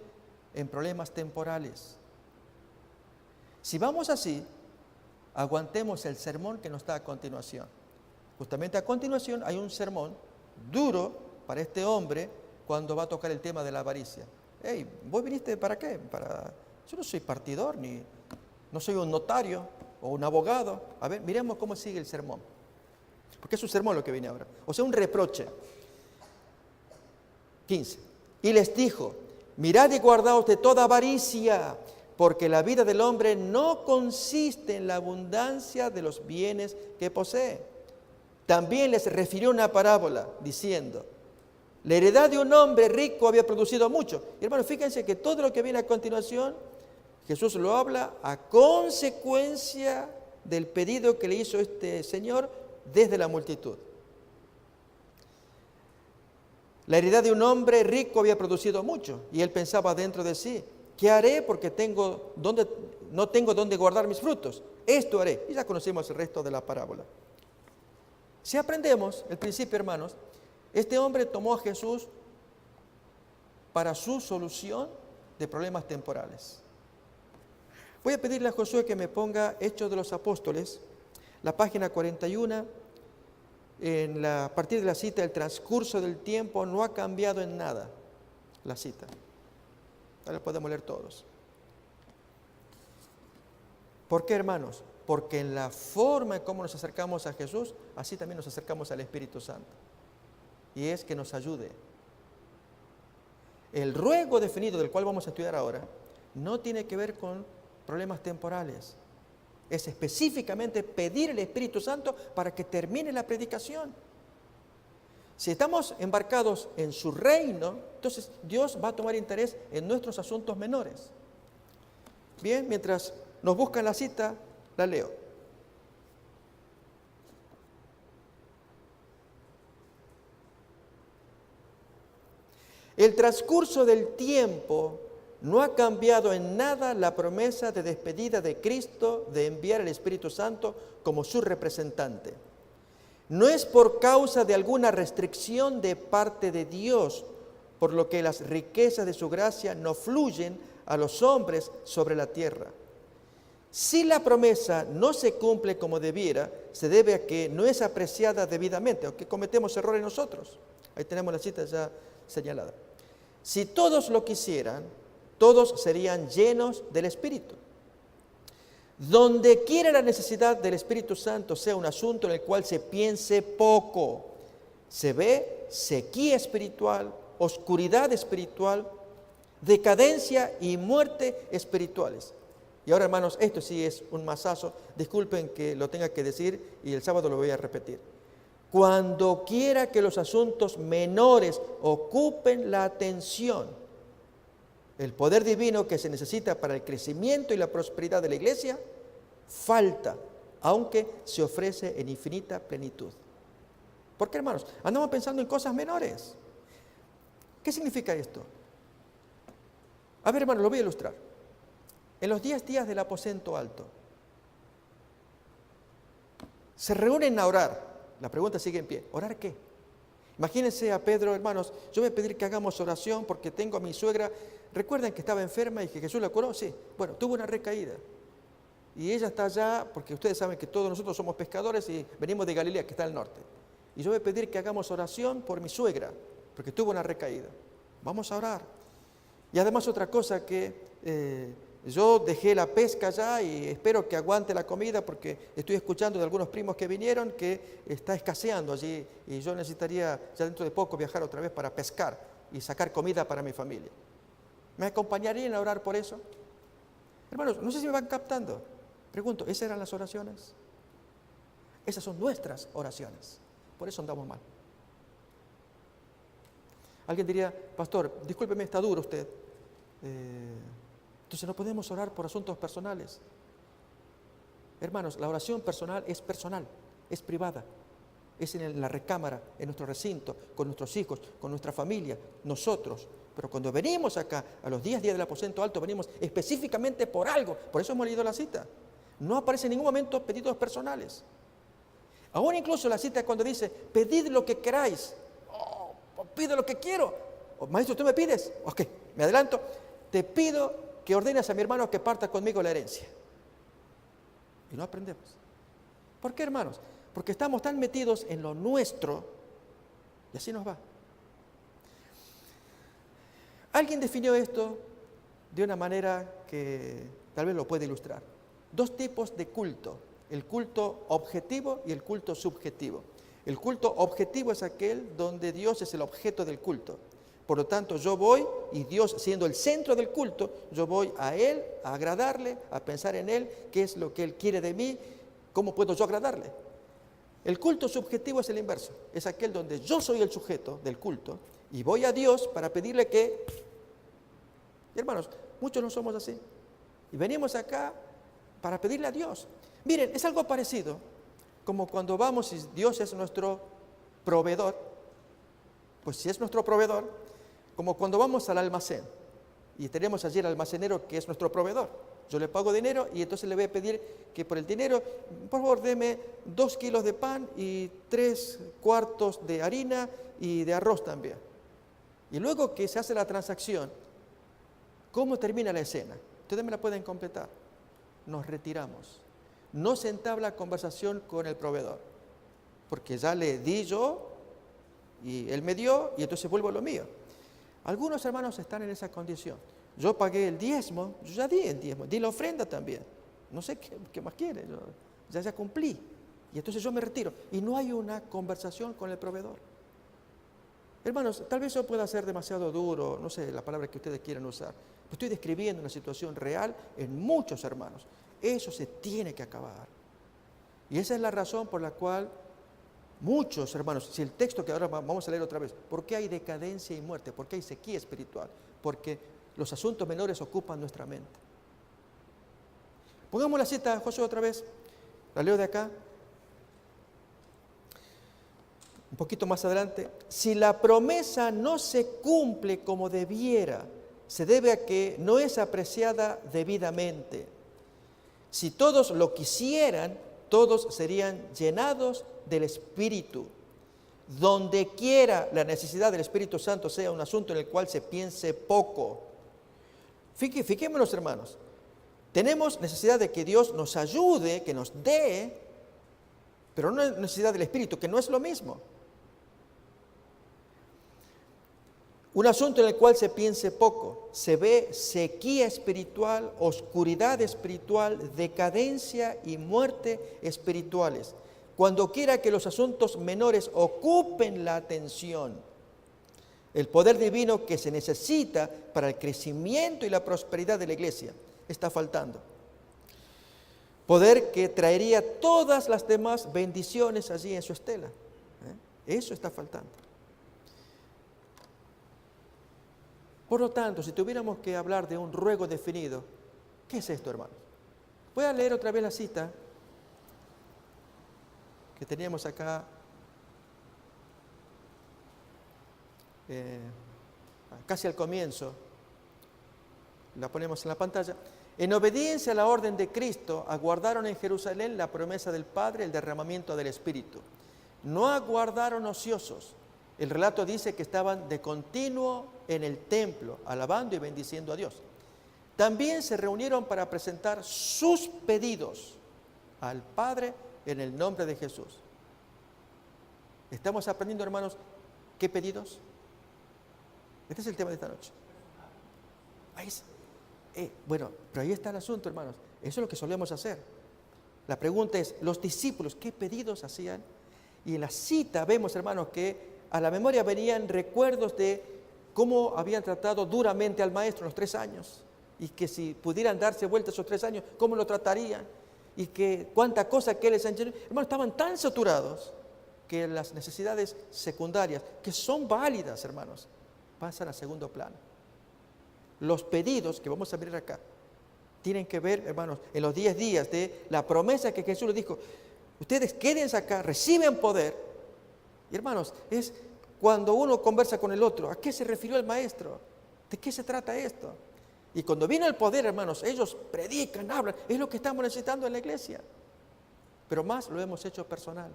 en problemas temporales. Si vamos así, aguantemos el sermón que nos da a continuación. Justamente a continuación hay un sermón duro para este hombre cuando va a tocar el tema de la avaricia. Hey, ¿vos viniste para qué? Yo no soy partidor, ni no soy un notario o un abogado. A ver, miremos cómo sigue el sermón. Porque es un sermón lo que viene ahora. O sea, un reproche. 15. Y les dijo: mirad y guardaos de toda avaricia, porque la vida del hombre no consiste en la abundancia de los bienes que posee. También les refirió una parábola, diciendo: la heredad de un hombre rico había producido mucho. Y hermanos, fíjense que todo lo que viene a continuación, Jesús lo habla a consecuencia del pedido que le hizo este señor desde la multitud. La heredad de un hombre rico había producido mucho, y él pensaba dentro de sí: ¿qué haré? Porque no tengo dónde guardar mis frutos. Esto haré. Y ya conocemos el resto de la parábola. Si aprendemos el principio, hermanos, este hombre tomó a Jesús para su solución de problemas temporales. Voy a pedirle a Josué que me ponga Hechos de los Apóstoles, la página 41, a partir de la cita: el transcurso del tiempo no ha cambiado en nada. La cita. Ahora podemos leer todos. ¿Por qué, hermanos? Porque en la forma en cómo nos acercamos a Jesús, así también nos acercamos al Espíritu Santo. Y es que nos ayude. El ruego definido del cual vamos a estudiar ahora no tiene que ver con problemas temporales. Es específicamente pedir al Espíritu Santo para que termine la predicación. Si estamos embarcados en su reino, entonces Dios va a tomar interés en nuestros asuntos menores. Bien, mientras nos buscan la cita, la leo. El transcurso del tiempo no ha cambiado en nada la promesa de despedida de Cristo de enviar al Espíritu Santo como su representante. No es por causa de alguna restricción de parte de Dios, por lo que las riquezas de su gracia no fluyen a los hombres sobre la tierra. Si la promesa no se cumple como debiera, se debe a que no es apreciada debidamente, o que cometemos errores nosotros. Ahí tenemos la cita ya señalada. Si todos lo quisieran, todos serían llenos del Espíritu. Donde quiera la necesidad del Espíritu Santo sea un asunto en el cual se piense poco, se ve sequía espiritual, oscuridad espiritual, decadencia y muerte espirituales. Y ahora, hermanos, esto sí es un masazo. Disculpen que lo tenga que decir y el sábado lo voy a repetir. Cuando quiera que los asuntos menores ocupen la atención, el poder divino que se necesita para el crecimiento y la prosperidad de la iglesia falta, aunque se ofrece en infinita plenitud. ¿Por qué, hermanos? Andamos pensando en cosas menores. ¿Qué significa esto? A ver, hermanos, lo voy a ilustrar. En los 10 días del aposento alto, se reúnen a orar. La pregunta sigue en pie. ¿Orar qué? Imagínense a Pedro, hermanos, yo voy a pedir que hagamos oración porque tengo a mi suegra. ¿Recuerdan que estaba enferma y que Jesús la curó? Sí. Bueno, tuvo una recaída. Y ella está allá, porque ustedes saben que todos nosotros somos pescadores y venimos de Galilea, que está al norte. Y yo voy a pedir que hagamos oración por mi suegra, porque tuvo una recaída. Vamos a orar. Y además otra cosa que yo dejé la pesca allá y espero que aguante la comida porque estoy escuchando de algunos primos que vinieron que está escaseando allí y yo necesitaría ya dentro de poco viajar otra vez para pescar y sacar comida para mi familia. ¿Me acompañarían a orar por eso? Hermanos, no sé si me van captando. Pregunto, ¿esas eran las oraciones? Esas son nuestras oraciones. Por eso andamos mal. Alguien diría, pastor, discúlpeme, está duro usted. Entonces no podemos orar por asuntos personales. Hermanos, la oración personal, es privada. Es en la recámara, en nuestro recinto, con nuestros hijos, con nuestra familia, nosotros. Pero cuando venimos acá, a los 10 días del aposento alto, venimos específicamente por algo. Por eso hemos leído la cita. No aparece en ningún momento pedidos personales. Aún incluso la cita cuando dice, pedid lo que queráis. Oh, pido lo que quiero. Oh, maestro, ¿tú me pides? Ok, me adelanto. Te pido que ordenes a mi hermano que parta conmigo la herencia. Y no aprendemos. ¿Por qué, hermanos? Porque estamos tan metidos en lo nuestro y así nos va. Alguien definió esto de una manera que tal vez lo puede ilustrar. 2 tipos de culto, el culto objetivo y el culto subjetivo. El culto objetivo es aquel donde Dios es el objeto del culto. Por lo tanto, yo voy y Dios siendo el centro del culto, yo voy a Él, a agradarle, a pensar en Él, qué es lo que Él quiere de mí, cómo puedo yo agradarle. El culto subjetivo es el inverso, es aquel donde yo soy el sujeto del culto y voy a Dios para pedirle que... Y hermanos, muchos no somos así. Y venimos acá para pedirle a Dios. Miren, es algo parecido, como cuando vamos y Dios es nuestro proveedor, pues si es nuestro proveedor, como cuando vamos al almacén y tenemos allí el almacenero que es nuestro proveedor. Yo le pago dinero y entonces le voy a pedir que por el dinero, por favor, deme 2 kilos de pan y 3 cuartos de harina y de arroz también. Y luego que se hace la transacción, ¿cómo termina la escena? Ustedes me la pueden completar. Nos retiramos. No se entabla conversación con el proveedor, porque ya le di yo y él me dio y entonces vuelvo a lo mío. Algunos hermanos están en esa condición. Yo pagué el diezmo, yo ya di el diezmo, di la ofrenda también. No sé qué más quiere, yo ya cumplí. Y entonces yo me retiro. Y no hay una conversación con el proveedor. Hermanos, tal vez eso pueda ser demasiado duro, no sé la palabra que ustedes quieran usar. Pero estoy describiendo una situación real en muchos hermanos. Eso se tiene que acabar. Y esa es la razón por la cual muchos hermanos, si el texto que ahora vamos a leer otra vez, ¿por qué hay decadencia y muerte? ¿Por qué hay sequía espiritual? Porque los asuntos menores ocupan nuestra mente. Pongamos la cita, Josué, otra vez. La leo de acá. Un poquito más adelante. Si la promesa no se cumple como debiera, se debe a que no es apreciada debidamente. Si todos lo quisieran, todos serían llenados del Espíritu. Donde quiera la necesidad del Espíritu Santo sea un asunto en el cual se piense poco. Fijémonos, hermanos. Tenemos necesidad de que Dios nos ayude, que nos dé, pero no es necesidad del Espíritu, que no es lo mismo. Un asunto en el cual se piense poco, se ve sequía espiritual, oscuridad espiritual, decadencia y muerte espirituales. Cuando quiera que los asuntos menores ocupen la atención, el poder divino que se necesita para el crecimiento y la prosperidad de la iglesia está faltando. Poder que traería todas las demás bendiciones allí en su estela. Eso está faltando. Por lo tanto, si tuviéramos que hablar de un ruego definido, ¿qué es esto, hermanos? Voy a leer otra vez la cita que teníamos acá, casi al comienzo. La ponemos en la pantalla. En obediencia a la orden de Cristo, aguardaron en Jerusalén la promesa del Padre, el derramamiento del Espíritu. No aguardaron ociosos. El relato dice que estaban de continuo en el templo, alabando y bendiciendo a Dios. También se reunieron para presentar sus pedidos al Padre en el nombre de Jesús. ¿Estamos aprendiendo, hermanos, qué pedidos? Este es el tema de esta noche. Bueno, pero ahí está el asunto, hermanos. Eso es lo que solemos hacer. La pregunta es, los discípulos, ¿qué pedidos hacían? Y en la cita vemos, hermanos, que a la memoria venían recuerdos de cómo habían tratado duramente al maestro en los 3 años. Y que si pudieran darse vuelta esos 3 años, ¿cómo lo tratarían? Y que cuánta cosa que les enseñó. Hermanos, estaban tan saturados que las necesidades secundarias, que son válidas, hermanos, pasan a segundo plano. Los pedidos que vamos a ver acá tienen que ver, hermanos, en los 10 días de la promesa que Jesús les dijo: ustedes quédense acá, reciben poder. Y hermanos, es cuando uno conversa con el otro, ¿a qué se refirió el maestro? ¿De qué se trata esto? Y cuando viene el poder, hermanos, ellos predican, hablan, es lo que estamos necesitando en la iglesia. Pero más lo hemos hecho personal.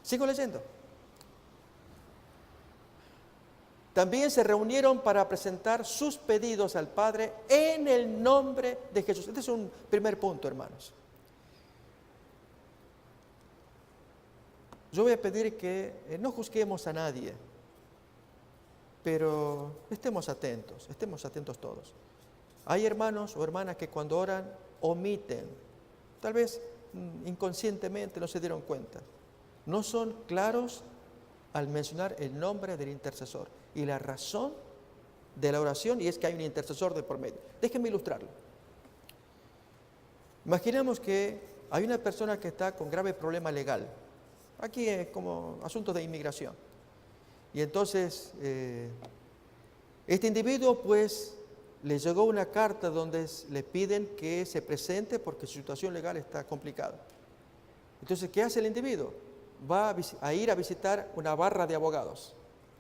Sigo leyendo. También se reunieron para presentar sus pedidos al Padre en el nombre de Jesús. Este es un primer punto, hermanos. Yo voy a pedir que no juzguemos a nadie, pero estemos atentos todos. Hay hermanos o hermanas que cuando oran omiten, tal vez inconscientemente no se dieron cuenta. No son claros al mencionar el nombre del intercesor y la razón de la oración, y es que hay un intercesor de por medio. Déjenme ilustrarlo. Imaginemos que hay una persona que está con grave problema legal. Aquí es como asuntos de inmigración. Y entonces, este individuo pues le llegó una carta donde le piden que se presente porque su situación legal está complicada. Entonces, ¿qué hace el individuo? Va a ir a visitar una barra de abogados,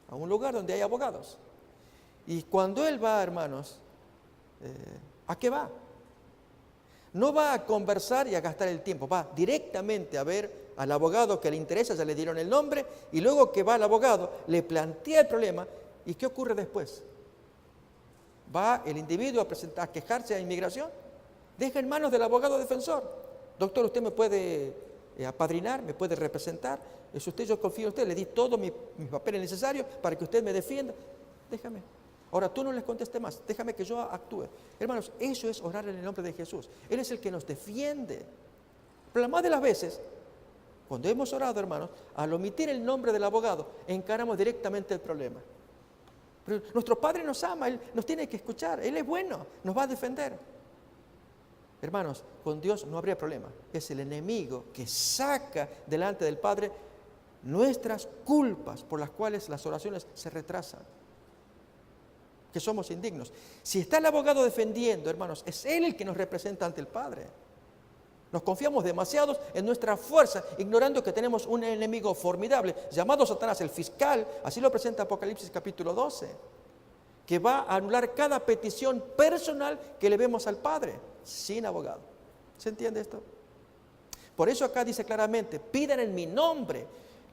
a un lugar donde hay abogados. Y cuando él va, hermanos, ¿a qué va? No va a conversar y a gastar el tiempo, va directamente a ver al abogado que le interesa, ya le dieron el nombre, y luego que va al abogado, le plantea el problema, ¿y qué ocurre después? ¿Va el individuo a quejarse a inmigración? Deja en manos del abogado defensor. Doctor, usted me puede apadrinar, me puede representar, es usted, yo confío en usted, le di todos mis papeles necesarios para que usted me defienda. Déjame. Ahora tú no les contestes más, déjame que yo actúe. Hermanos, eso es orar en el nombre de Jesús. Él es el que nos defiende. Pero la más de las veces, cuando hemos orado, hermanos, al omitir el nombre del abogado, encaramos directamente el problema. Pero nuestro Padre nos ama, Él nos tiene que escuchar, Él es bueno, nos va a defender. Hermanos, con Dios no habría problema. Es el enemigo que saca delante del Padre nuestras culpas por las cuales las oraciones se retrasan, que somos indignos. Si está el abogado defendiendo, hermanos, es Él el que nos representa ante el Padre. Nos confiamos demasiado en nuestra fuerza, ignorando que tenemos un enemigo formidable, llamado Satanás, el fiscal, así lo presenta Apocalipsis capítulo 12, que va a anular cada petición personal que le vemos al Padre, sin abogado. ¿Se entiende esto? Por eso acá dice claramente, pidan en mi nombre.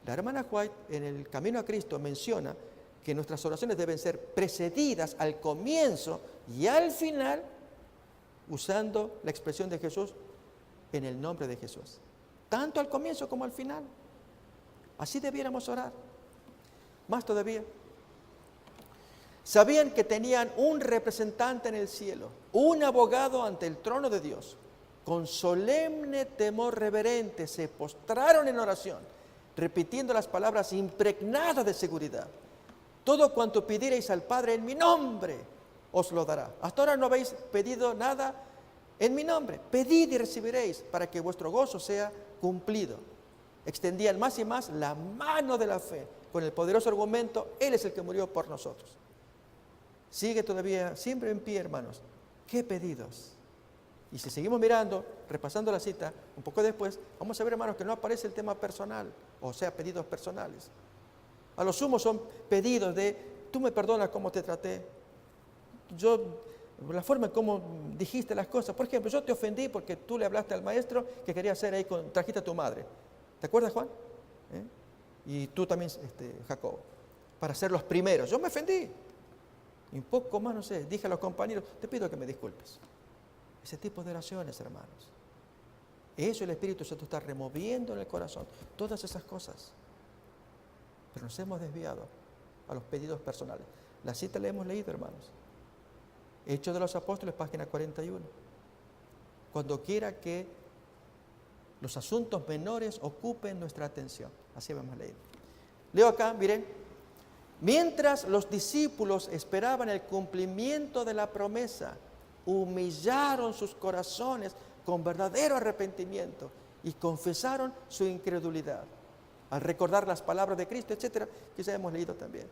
La hermana White en el Camino a Cristo menciona que nuestras oraciones deben ser precedidas al comienzo y al final, usando la expresión de Jesús, en el nombre de Jesús. Tanto al comienzo como al final. Así debiéramos orar. Más todavía. Sabían que tenían un representante en el cielo, un abogado ante el trono de Dios. Con solemne temor reverente se postraron en oración, repitiendo las palabras impregnadas de seguridad. Todo cuanto pidierais al Padre en mi nombre, os lo dará. Hasta ahora no habéis pedido nada en mi nombre. Pedid y recibiréis para que vuestro gozo sea cumplido. Extendían más y más la mano de la fe con el poderoso argumento, Él es el que murió por nosotros. Sigue todavía siempre en pie, hermanos. ¿Qué pedidos? Y si seguimos mirando, repasando la cita, un poco después, vamos a ver, hermanos, que no aparece el tema personal, o sea, pedidos personales. A lo sumo son pedidos de, tú me perdonas cómo te traté, la forma en cómo dijiste las cosas. Por ejemplo, yo te ofendí porque tú le hablaste al maestro que quería hacer ahí, trajiste a tu madre. ¿Te acuerdas, Juan? Y tú también, Jacob, para ser los primeros. Yo me ofendí. Y un poco más, no sé, dije a los compañeros, te pido que me disculpes. Ese tipo de oraciones, hermanos. Eso el Espíritu Santo está removiendo en el corazón. Todas esas cosas. Pero nos hemos desviado a los pedidos personales. La cita la hemos leído, hermanos. Hechos de los Apóstoles, página 41. Cuando quiera que los asuntos menores ocupen nuestra atención. Así hemos leído. Leo acá, miren. Mientras los discípulos esperaban el cumplimiento de la promesa, humillaron sus corazones con verdadero arrepentimiento y confesaron su incredulidad al recordar las palabras de Cristo, etcétera, que ya hemos leído también.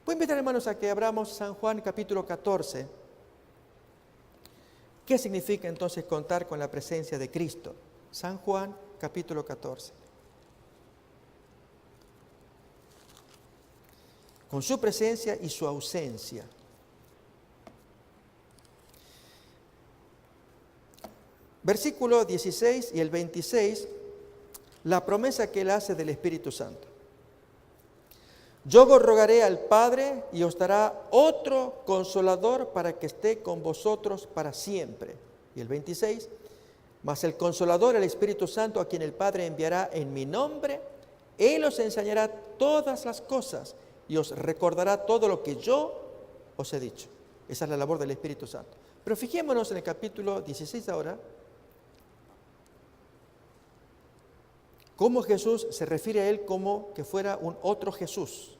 Voy a invitar, hermanos, a que abramos San Juan capítulo 14. ¿Qué significa entonces contar con la presencia de Cristo? San Juan capítulo 14. Con su presencia y su ausencia. Versículo 16 y el 26, la promesa que Él hace del Espíritu Santo. Yo os rogaré al Padre y os dará otro Consolador para que esté con vosotros para siempre. Y el 26, mas el Consolador, el Espíritu Santo, a quien el Padre enviará en mi nombre, Él os enseñará todas las cosas y os recordará todo lo que yo os he dicho. Esa es la labor del Espíritu Santo. Pero fijémonos en el capítulo 16 ahora, cómo Jesús se refiere a Él como que fuera un otro Jesús.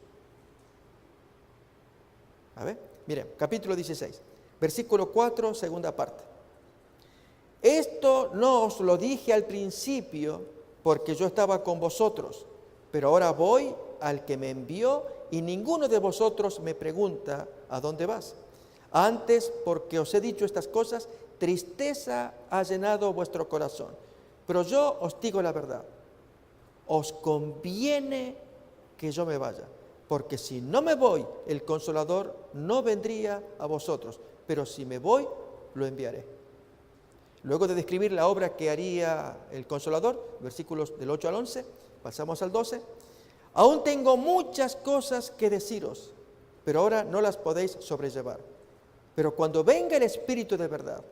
A ver, miren, capítulo 16, versículo 4, segunda parte. Esto no os lo dije al principio porque yo estaba con vosotros, pero ahora voy al que me envió y ninguno de vosotros me pregunta ¿a dónde vas? Antes, porque os he dicho estas cosas, tristeza ha llenado vuestro corazón. Pero yo os digo la verdad, os conviene que yo me vaya, porque si no me voy, el Consolador no vendría a vosotros, pero si me voy, lo enviaré. Luego de describir la obra que haría el Consolador, versículos del 8 al 11, pasamos al 12. Aún tengo muchas cosas que deciros, pero ahora no las podéis sobrellevar. Pero cuando venga el Espíritu de verdad,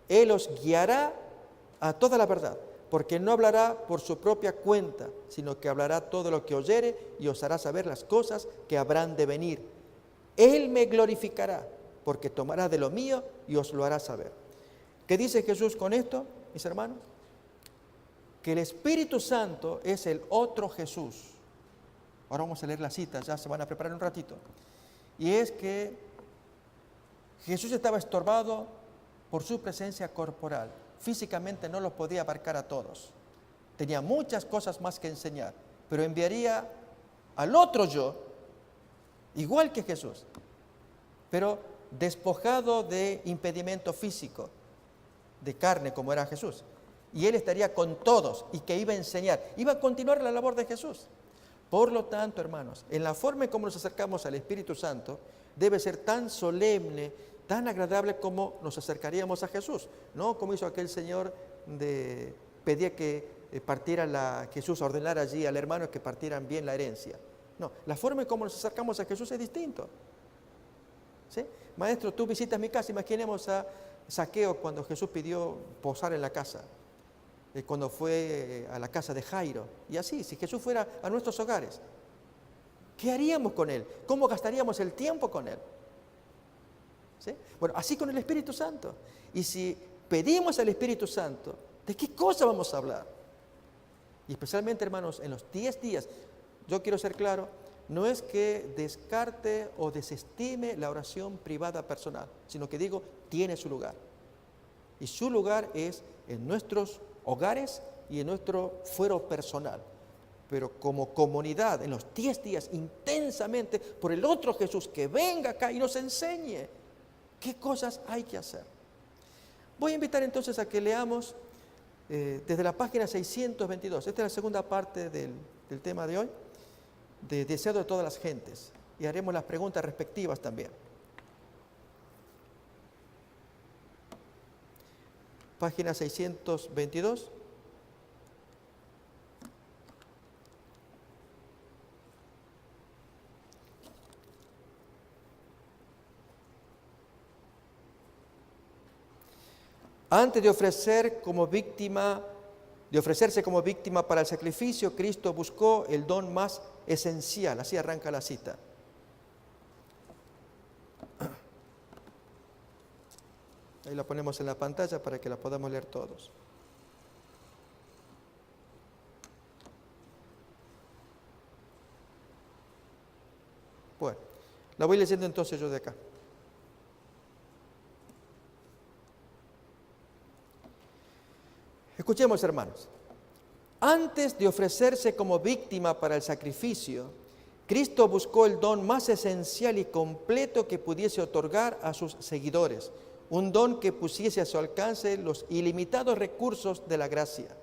Él os guiará a toda la verdad, porque no hablará por su propia cuenta, sino que hablará todo lo que oyere y os hará saber las cosas que habrán de venir. Él me glorificará, porque tomará de lo mío y os lo hará saber. ¿Qué dice Jesús con esto, mis hermanos? Que el Espíritu Santo es el otro Jesús. Ahora vamos a leer la cita, ya se van a preparar un ratito. Y es que Jesús estaba estorbado por su presencia corporal. Físicamente no los podía abarcar a todos. Tenía muchas cosas más que enseñar, pero enviaría al otro yo, igual que Jesús, pero despojado de impedimento físico, de carne como era Jesús. Y Él estaría con todos y que iba a enseñar, iba a continuar la labor de Jesús. Por lo tanto, hermanos, en la forma en cómo nos acercamos al Espíritu Santo, debe ser tan solemne, tan agradable como nos acercaríamos a Jesús, no como hizo aquel señor pedía que partiera Jesús, ordenar allí al hermano que partieran bien la herencia. No, la forma en cómo nos acercamos a Jesús es distinto. ¿Sí? Maestro, tú visitas mi casa, imaginemos a Zaqueo cuando Jesús pidió posar en la casa, cuando fue a la casa de Jairo, y así, si Jesús fuera a nuestros hogares, ¿qué haríamos con Él? ¿Cómo gastaríamos el tiempo con Él? ¿Sí? Bueno, así con el Espíritu Santo. Y si pedimos al Espíritu Santo, ¿de qué cosa vamos a hablar? Y especialmente, hermanos, en los 10 días, yo quiero ser claro, no es que descarte o desestime la oración privada personal, sino que digo, tiene su lugar. Y su lugar es en nuestros hogares y en nuestro fuero personal. Pero como comunidad, en los 10 días, intensamente, por el otro Jesús, que venga acá y nos enseñe qué cosas hay que hacer. Voy a invitar entonces a que leamos desde la página 622. Esta es la segunda parte del tema de hoy, de deseado de todas las gentes. Y haremos las preguntas respectivas también. Página 622. Antes de ofrecerse como víctima para el sacrificio, Cristo buscó el don más esencial. Así arranca la cita. Ahí la ponemos en la pantalla para que la podamos leer todos. Bueno, la voy leyendo entonces yo de acá. Escuchemos, hermanos. Antes de ofrecerse como víctima para el sacrificio, Cristo buscó el don más esencial y completo que pudiese otorgar a sus seguidores, un don que pusiese a su alcance los ilimitados recursos de la gracia.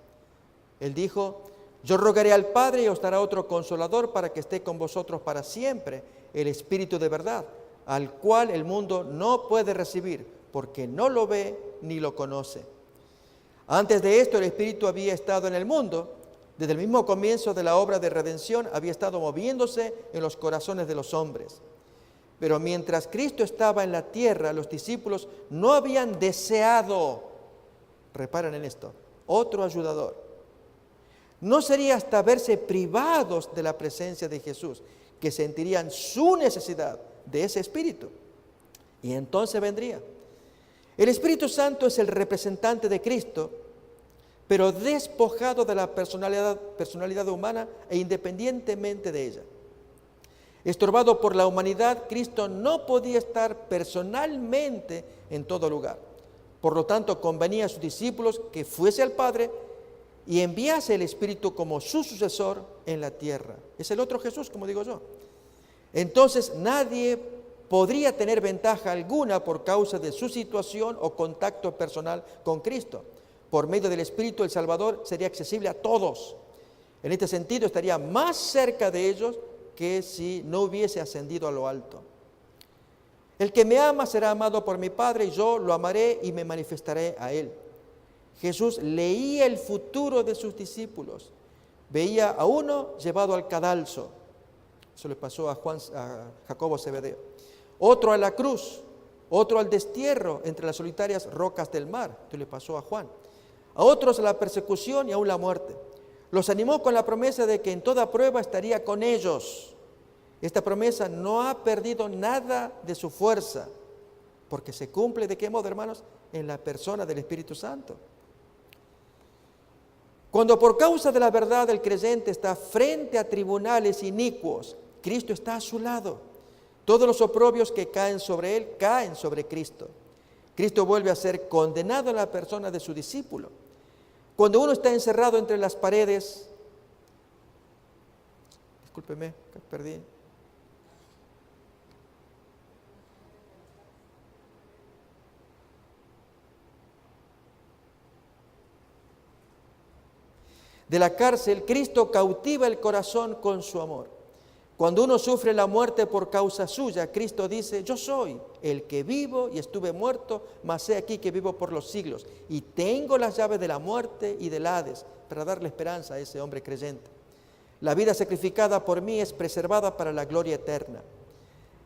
Él dijo: yo rogaré al Padre y os dará otro consolador para que esté con vosotros para siempre, el Espíritu de verdad, al cual el mundo no puede recibir, porque no lo ve ni lo conoce. Antes de esto, el Espíritu había estado en el mundo. Desde el mismo comienzo de la obra de redención había estado moviéndose en los corazones de los hombres. Pero mientras Cristo estaba en la tierra, los discípulos no habían deseado, reparen en esto, otro ayudador. No sería hasta verse privados de la presencia de Jesús que sentirían su necesidad de ese Espíritu. Y entonces vendría. El Espíritu Santo es el representante de Cristo, pero despojado de la personalidad humana e independientemente de ella. Estorbado por la humanidad, Cristo no podía estar personalmente en todo lugar. Por lo tanto, convenía a sus discípulos que fuese al Padre y enviase el Espíritu como su sucesor en la tierra. Es el otro Jesús, como digo yo. Entonces nadie podría tener ventaja alguna por causa de su situación o contacto personal con Cristo. Por medio del Espíritu, el Salvador sería accesible a todos. En este sentido, estaría más cerca de ellos que si no hubiese ascendido a lo alto. El que me ama será amado por mi Padre, y yo lo amaré y me manifestaré a él. Jesús leía el futuro de sus discípulos. Veía a uno llevado al cadalso. Eso le pasó a Jacobo Zebedeo. Otro a la cruz, otro al destierro entre las solitarias rocas del mar. Esto le pasó a Juan. A otros a la persecución y aún la muerte. Los animó con la promesa de que en toda prueba estaría con ellos. Esta promesa no ha perdido nada de su fuerza, porque se cumple, ¿de qué modo, hermanos? En la persona del Espíritu Santo. Cuando por causa de la verdad el creyente está frente a tribunales inicuos, Cristo está a su lado. Todos los oprobios que caen sobre él, caen sobre Cristo. Cristo vuelve a ser condenado en la persona de su discípulo. Cuando uno está encerrado entre las paredes, discúlpeme, que perdí. De la cárcel, Cristo cautiva el corazón con su amor. Cuando uno sufre la muerte por causa suya, Cristo dice: yo soy el que vivo y estuve muerto, mas he aquí que vivo por los siglos, y tengo las llaves de la muerte y del Hades, para darle esperanza a ese hombre creyente. La vida sacrificada por mí es preservada para la gloria eterna.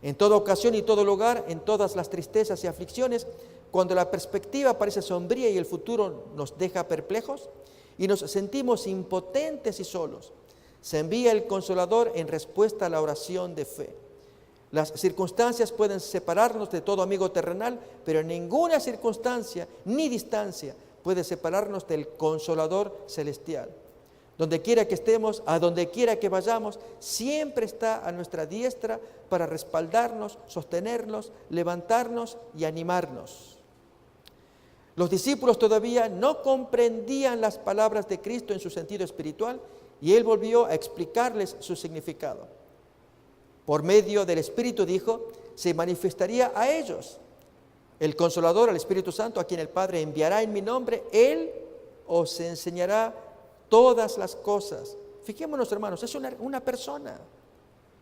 En toda ocasión y todo lugar, en todas las tristezas y aflicciones, cuando la perspectiva parece sombría y el futuro nos deja perplejos, y nos sentimos impotentes y solos, se envía el Consolador en respuesta a la oración de fe. Las circunstancias pueden separarnos de todo amigo terrenal, pero ninguna circunstancia ni distancia puede separarnos del Consolador celestial. donde quiera que estemos, a donde quiera que vayamos, siempre está a nuestra diestra para respaldarnos, sostenernos, levantarnos y animarnos. Los discípulos todavía no comprendían las palabras de Cristo en su sentido espiritual y Él volvió a explicarles su significado. Por medio del Espíritu, dijo, se manifestaría a ellos. El Consolador, el Espíritu Santo, a quien el Padre enviará en mi nombre, Él os enseñará todas las cosas. Fijémonos, hermanos, es una persona.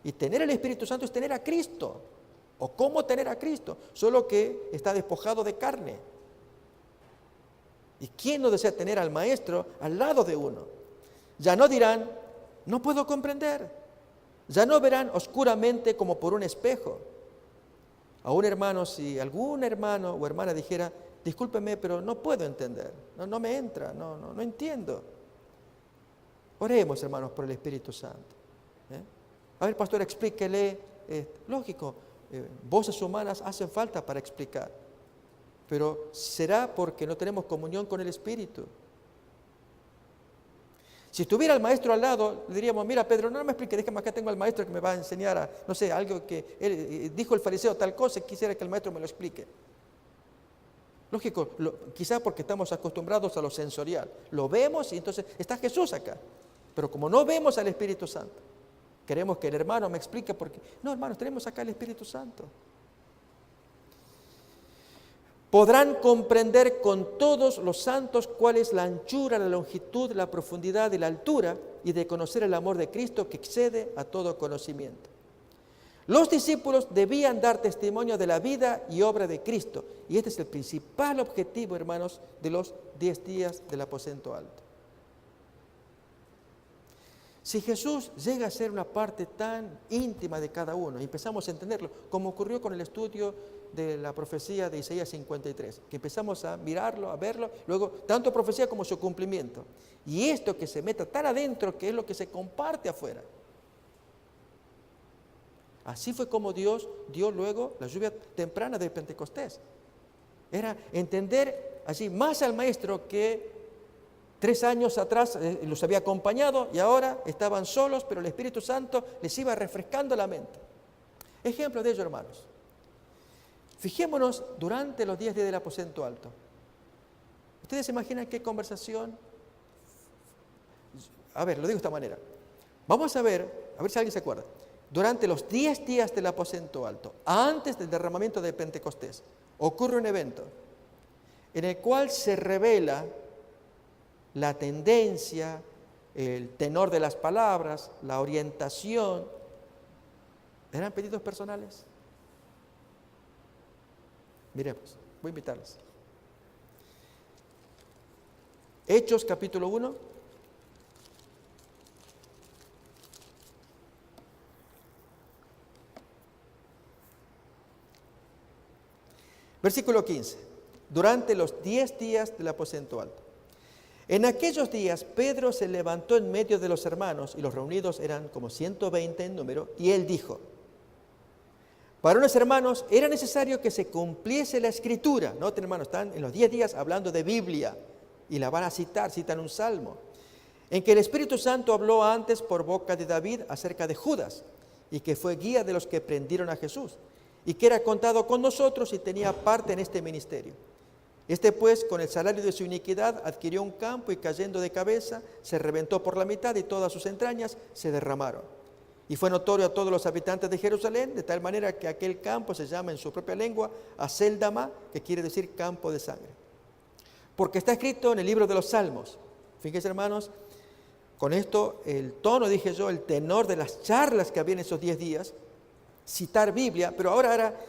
Y tener el Espíritu Santo es tener a Cristo. ¿O cómo tener a Cristo? Solo que está despojado de carne. ¿Y quién no desea tener al Maestro al lado de uno? Ya no dirán, no puedo comprender. Ya no verán oscuramente como por un espejo. Aún, hermanos, si algún hermano o hermana dijera, discúlpeme, pero no puedo entender, no me entra, no entiendo. Oremos, hermanos, por el Espíritu Santo. A ver, pastor, explíquele. Lógico, voces humanas hacen falta para explicar, pero será porque no tenemos comunión con el Espíritu. Si estuviera el maestro al lado, le diríamos, mira Pedro, no me explique, déjame acá, tengo al maestro que me va a enseñar a, no sé, algo que él, dijo el fariseo tal cosa, quisiera que el maestro me lo explique. Lógico, quizá porque estamos acostumbrados a lo sensorial. Lo vemos y entonces está Jesús acá. Pero como no vemos al Espíritu Santo, queremos que el hermano me explique porque, no hermanos, tenemos acá el Espíritu Santo. Podrán comprender con todos los santos cuál es la anchura, la longitud, la profundidad y la altura, y de conocer el amor de Cristo que excede a todo conocimiento. Los discípulos debían dar testimonio de la vida y obra de Cristo, y este es el principal objetivo, hermanos, de los 10 días del aposento alto. Si Jesús llega a ser una parte tan íntima de cada uno, y empezamos a entenderlo, como ocurrió con el estudio de la profecía de Isaías 53, que empezamos a mirarlo, a verlo, luego tanto profecía como su cumplimiento. Y esto que se meta tan adentro, que es lo que se comparte afuera. Así fue como Dios dio luego la lluvia temprana de Pentecostés. Era entender así más al Maestro que 3 años atrás los había acompañado y ahora estaban solos, pero el Espíritu Santo les iba refrescando la mente. Ejemplo de ello, hermanos. Fijémonos durante los 10 días del aposento alto. ¿Ustedes se imaginan qué conversación? A ver, lo digo de esta manera. Vamos a ver si alguien se acuerda. Durante los 10 días del aposento alto, antes del derramamiento de Pentecostés, ocurre un evento en el cual se revela la tendencia, el tenor de las palabras, la orientación. ¿Eran pedidos personales? Miremos, voy a invitarles. Hechos capítulo 1. Versículo 15. Durante los 10 días del aposento alto. En aquellos días Pedro se levantó en medio de los hermanos, y los reunidos eran como 120 en número, y él dijo: varones hermanos, era necesario que se cumpliese la Escritura. Noten, hermanos, están en los 10 días hablando de Biblia, y la van a citan un salmo, en que el Espíritu Santo habló antes por boca de David acerca de Judas, y que fue guía de los que prendieron a Jesús, y que era contado con nosotros y tenía parte en este ministerio. Este pues, con el salario de su iniquidad, adquirió un campo y cayendo de cabeza, se reventó por la mitad y todas sus entrañas se derramaron. Y fue notorio a todos los habitantes de Jerusalén, de tal manera que aquel campo se llama en su propia lengua Aceldama, que quiere decir campo de sangre. Porque está escrito en el libro de los Salmos. Fíjense, hermanos, con esto el tono, dije yo, el tenor de las charlas que había en esos 10 días, citar Biblia, pero ahora era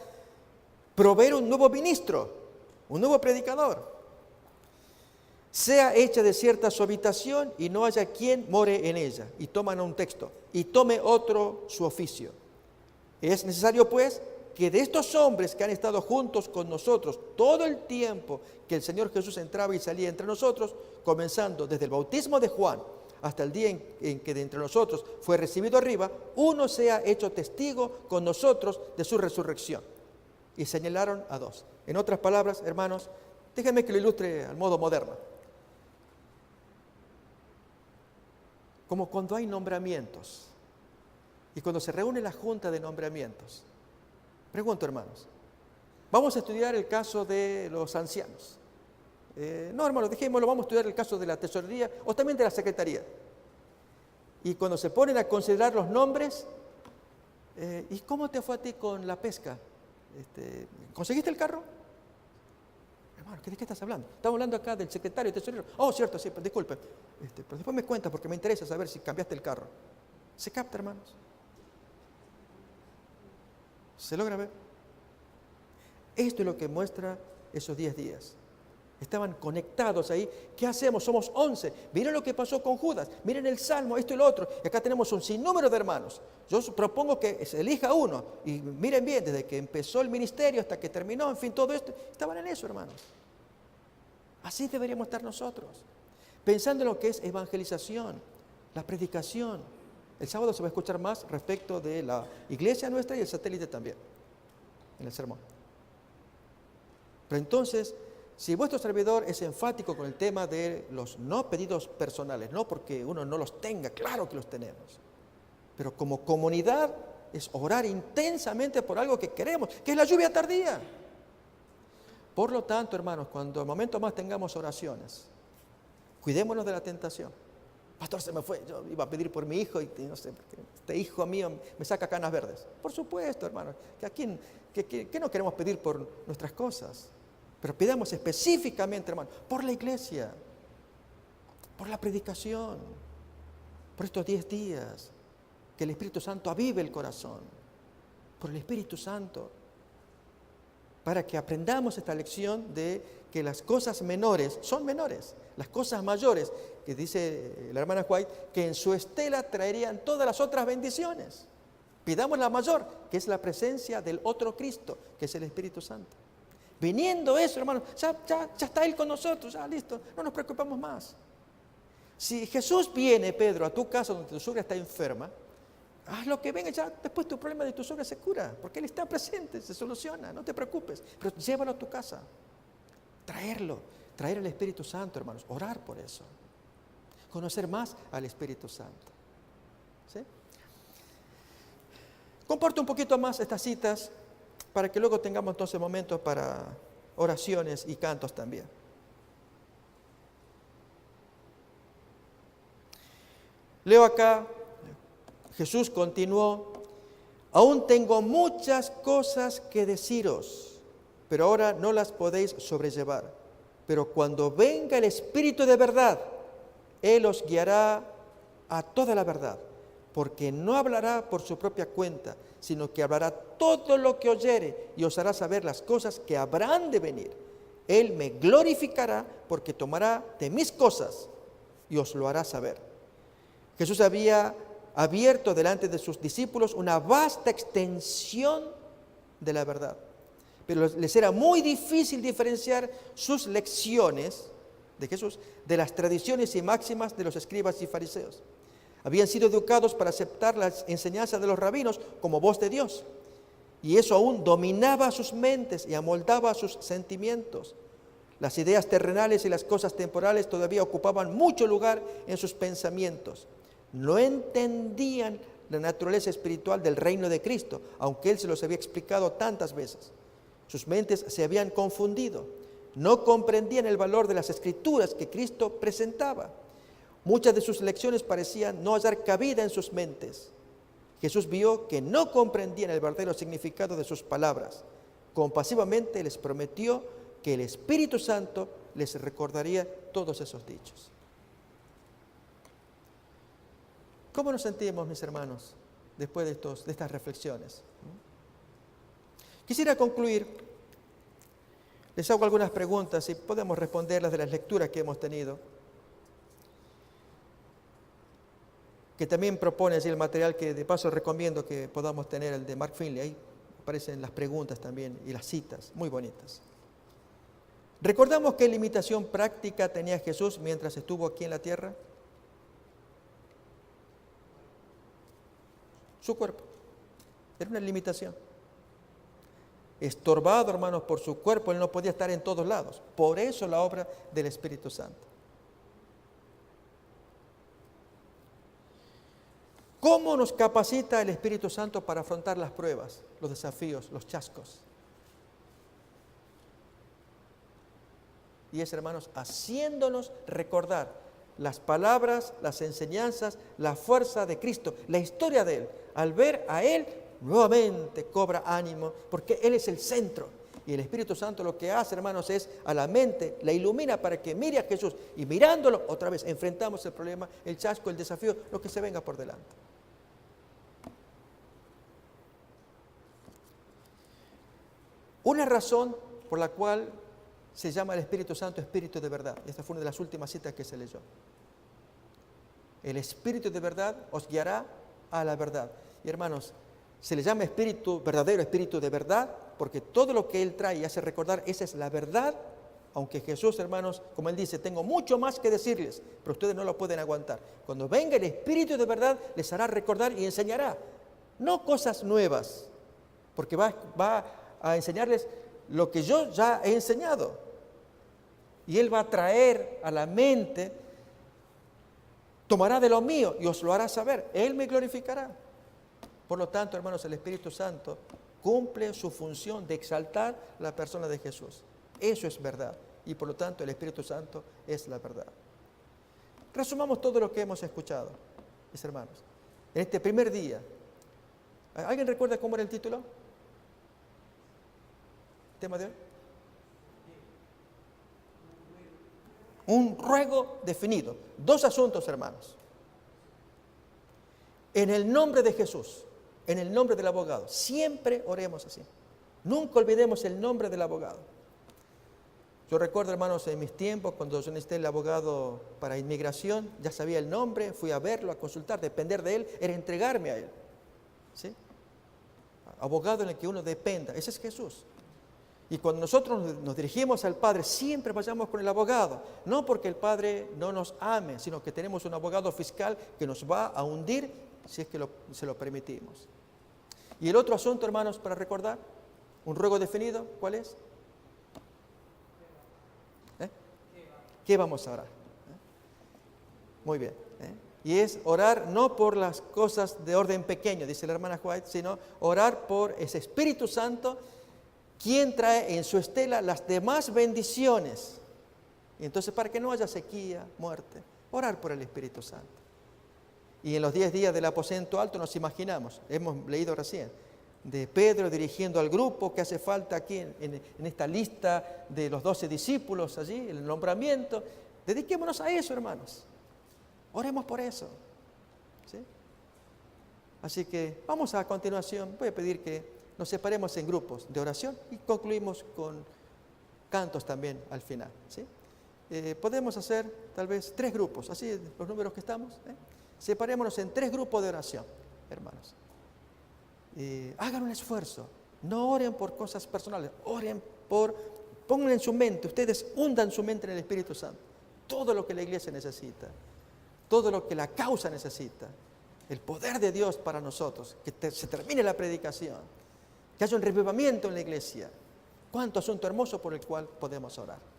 proveer un nuevo ministro, un nuevo predicador. Sea hecha desierta su habitación y no haya quien more en ella. Y toman un texto. Y tome otro su oficio. Es necesario pues que de estos hombres que han estado juntos con nosotros todo el tiempo que el Señor Jesús entraba y salía entre nosotros, comenzando desde el bautismo de Juan hasta el día en que de entre nosotros fue recibido arriba, uno sea hecho testigo con nosotros de su resurrección. Y señalaron a 2. En otras palabras, hermanos, déjenme que lo ilustre al modo moderno. como cuando hay nombramientos y cuando se reúne la junta de nombramientos. Pregunto, hermanos, vamos a estudiar el caso de los ancianos. No, hermanos, dejémoslo, vamos a estudiar el caso de la tesorería o también de la secretaría. Y cuando se ponen a considerar los nombres, ¿y cómo te fue a ti con la pesca? ¿Conseguiste el carro? Hermano, ¿de qué estás hablando? Estamos hablando acá del secretario, tesorero. Oh, cierto, sí, disculpe. Pero después me cuenta porque me interesa saber si cambiaste el carro. ¿Se capta, hermanos? ¿Se logra ver? Esto es lo que muestra esos 10 días. Estaban conectados ahí. ¿Qué hacemos? Somos 11. Miren lo que pasó con Judas. Miren el Salmo, esto y lo otro. Y acá tenemos un sinnúmero de hermanos. Yo propongo que se elija uno. Y miren bien, desde que empezó el ministerio hasta que terminó, en fin, todo esto. Estaban en eso, hermanos. Así deberíamos estar nosotros. Pensando en lo que es evangelización, la predicación. El sábado se va a escuchar más respecto de la iglesia nuestra y el satélite también, en el sermón. Pero entonces, si vuestro servidor es enfático con el tema de los no pedidos personales, no porque uno no los tenga, claro que los tenemos, pero como comunidad es orar intensamente por algo que queremos, que es la lluvia tardía. Por lo tanto, hermanos, cuando al momento más tengamos oraciones, cuidémonos de la tentación. Pastor, se me fue, yo iba a pedir por mi hijo y no sé, este hijo mío me saca canas verdes. Por supuesto, hermanos, que no queremos pedir por nuestras cosas. Pero pidamos específicamente, hermano, por la iglesia, por la predicación, por estos 10 días, que el Espíritu Santo avive el corazón, por el Espíritu Santo, para que aprendamos esta lección de que las cosas menores son menores, las cosas mayores, que dice la hermana White, que en su estela traerían todas las otras bendiciones. Pidamos la mayor, que es la presencia del otro Cristo, que es el Espíritu Santo. Viniendo eso, hermano, ya está Él con nosotros, ya listo, no nos preocupamos más. Si Jesús viene, Pedro, a tu casa donde tu suegra está enferma, haz lo que venga, ya después tu problema de tu suegra se cura, porque Él está presente, se soluciona, no te preocupes, pero llévalo a tu casa, traer al Espíritu Santo, hermanos, orar por eso, conocer más al Espíritu Santo. ¿Sí? Comparto un poquito más estas citas, para que luego tengamos entonces momentos para oraciones y cantos también. Leo acá, Jesús continuó, aún tengo muchas cosas que deciros, pero ahora no las podéis sobrellevar. Pero cuando venga el Espíritu de verdad, Él os guiará a toda la verdad, porque no hablará por su propia cuenta, sino que hablará todo lo que oyere y os hará saber las cosas que habrán de venir. Él me glorificará porque tomará de mis cosas y os lo hará saber. Jesús había abierto delante de sus discípulos una vasta extensión de la verdad, pero les era muy difícil diferenciar sus lecciones de Jesús de las tradiciones y máximas de los escribas y fariseos. Habían sido educados para aceptar las enseñanzas de los rabinos como voz de Dios. Y eso aún dominaba sus mentes y amoldaba sus sentimientos. Las ideas terrenales y las cosas temporales todavía ocupaban mucho lugar en sus pensamientos. No entendían la naturaleza espiritual del reino de Cristo, aunque Él se los había explicado tantas veces. Sus mentes se habían confundido. No comprendían el valor de las escrituras que Cristo presentaba. Muchas de sus lecciones parecían no hallar cabida en sus mentes. Jesús vio que no comprendían el verdadero significado de sus palabras. Compasivamente les prometió que el Espíritu Santo les recordaría todos esos dichos. ¿Cómo nos sentimos, mis hermanos, después de estas reflexiones? Quisiera concluir. Les hago algunas preguntas y podemos responderlas de las lecturas que hemos tenido, que también propone así el material que de paso recomiendo que podamos tener, el de Mark Finley. Ahí aparecen las preguntas también y las citas, muy bonitas. ¿Recordamos qué limitación práctica tenía Jesús mientras estuvo aquí en la tierra? Su cuerpo. Era una limitación. Estorbado, hermanos, por su cuerpo, Él no podía estar en todos lados. Por eso la obra del Espíritu Santo. ¿Cómo nos capacita el Espíritu Santo para afrontar las pruebas, los desafíos, los chascos? Y es, hermanos, haciéndonos recordar las palabras, las enseñanzas, la fuerza de Cristo, la historia de Él. Al ver a Él, nuevamente cobra ánimo, porque Él es el centro. Y el Espíritu Santo lo que hace, hermanos, es a la mente, la ilumina para que mire a Jesús. Y mirándolo, otra vez, enfrentamos el problema, el chasco, el desafío, lo que se venga por delante. Una razón por la cual se llama el Espíritu Santo Espíritu de verdad. Esta fue una de las últimas citas que se leyó. El Espíritu de verdad os guiará a la verdad. Y hermanos, se le llama Espíritu verdadero, Espíritu de verdad, porque todo lo que Él trae y hace recordar, esa es la verdad. Aunque Jesús, hermanos, como Él dice, tengo mucho más que decirles, pero ustedes no lo pueden aguantar. Cuando venga el Espíritu de verdad, les hará recordar y enseñará. No cosas nuevas, porque va a enseñarles lo que yo ya he enseñado. Y Él va a traer a la mente, tomará de lo mío y os lo hará saber. Él me glorificará. Por lo tanto, hermanos, el Espíritu Santo cumple su función de exaltar la persona de Jesús. Eso es verdad. Y por lo tanto, el Espíritu Santo es la verdad. Resumamos todo lo que hemos escuchado, mis hermanos. En este primer día, ¿alguien recuerda cómo era el título? ¿Tema de hoy? Un ruego definido. Dos asuntos, hermanos. En el nombre de Jesús, en el nombre del abogado, siempre oremos así. Nunca olvidemos el nombre del abogado. Yo recuerdo, hermanos, en mis tiempos, cuando yo necesité el abogado para inmigración, ya sabía el nombre, fui a verlo, a consultar, depender de él, era entregarme a él. ¿Sí? Abogado en el que uno dependa, ese es Jesús. Y cuando nosotros nos dirigimos al Padre, siempre vayamos con el abogado. No porque el Padre no nos ame, sino que tenemos un abogado fiscal que nos va a hundir si es que se lo permitimos. Y el otro asunto, hermanos, para recordar, un ruego definido, ¿cuál es? ¿Qué vamos a orar? Muy bien. Y es orar no por las cosas de orden pequeño, dice la hermana White, sino orar por ese Espíritu Santo, quien trae en su estela las demás bendiciones. Y entonces, para que no haya sequía, muerte, orar por el Espíritu Santo. Y en los 10 días del aposento alto nos imaginamos, hemos leído recién, de Pedro dirigiendo al grupo que hace falta aquí en esta lista de los 12 discípulos allí, el nombramiento. Dediquémonos a eso, hermanos. Oremos por eso. ¿Sí? Así que vamos a continuación, voy a pedir que nos separemos en grupos de oración y concluimos con cantos también al final. ¿Sí? Podemos hacer tal vez 3 grupos, así los números que estamos. Separémonos en 3 grupos de oración, hermanos. Hagan un esfuerzo, no oren por cosas personales, pongan en su mente, ustedes hundan su mente en el Espíritu Santo, todo lo que la iglesia necesita, todo lo que la causa necesita, el poder de Dios para nosotros, que se termine la predicación, que haya un revivamiento en la iglesia. Cuánto asunto hermoso por el cual podemos orar.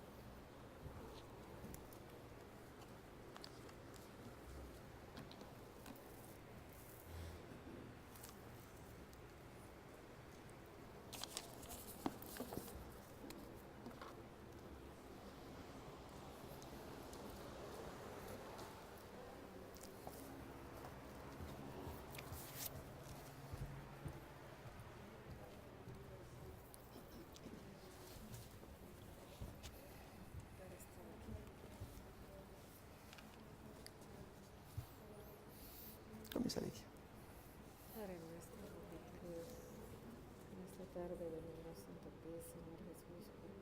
Comienza Lidia. Padre nuestro, en esta tarde venimos ante ti, Señor Jesús, porque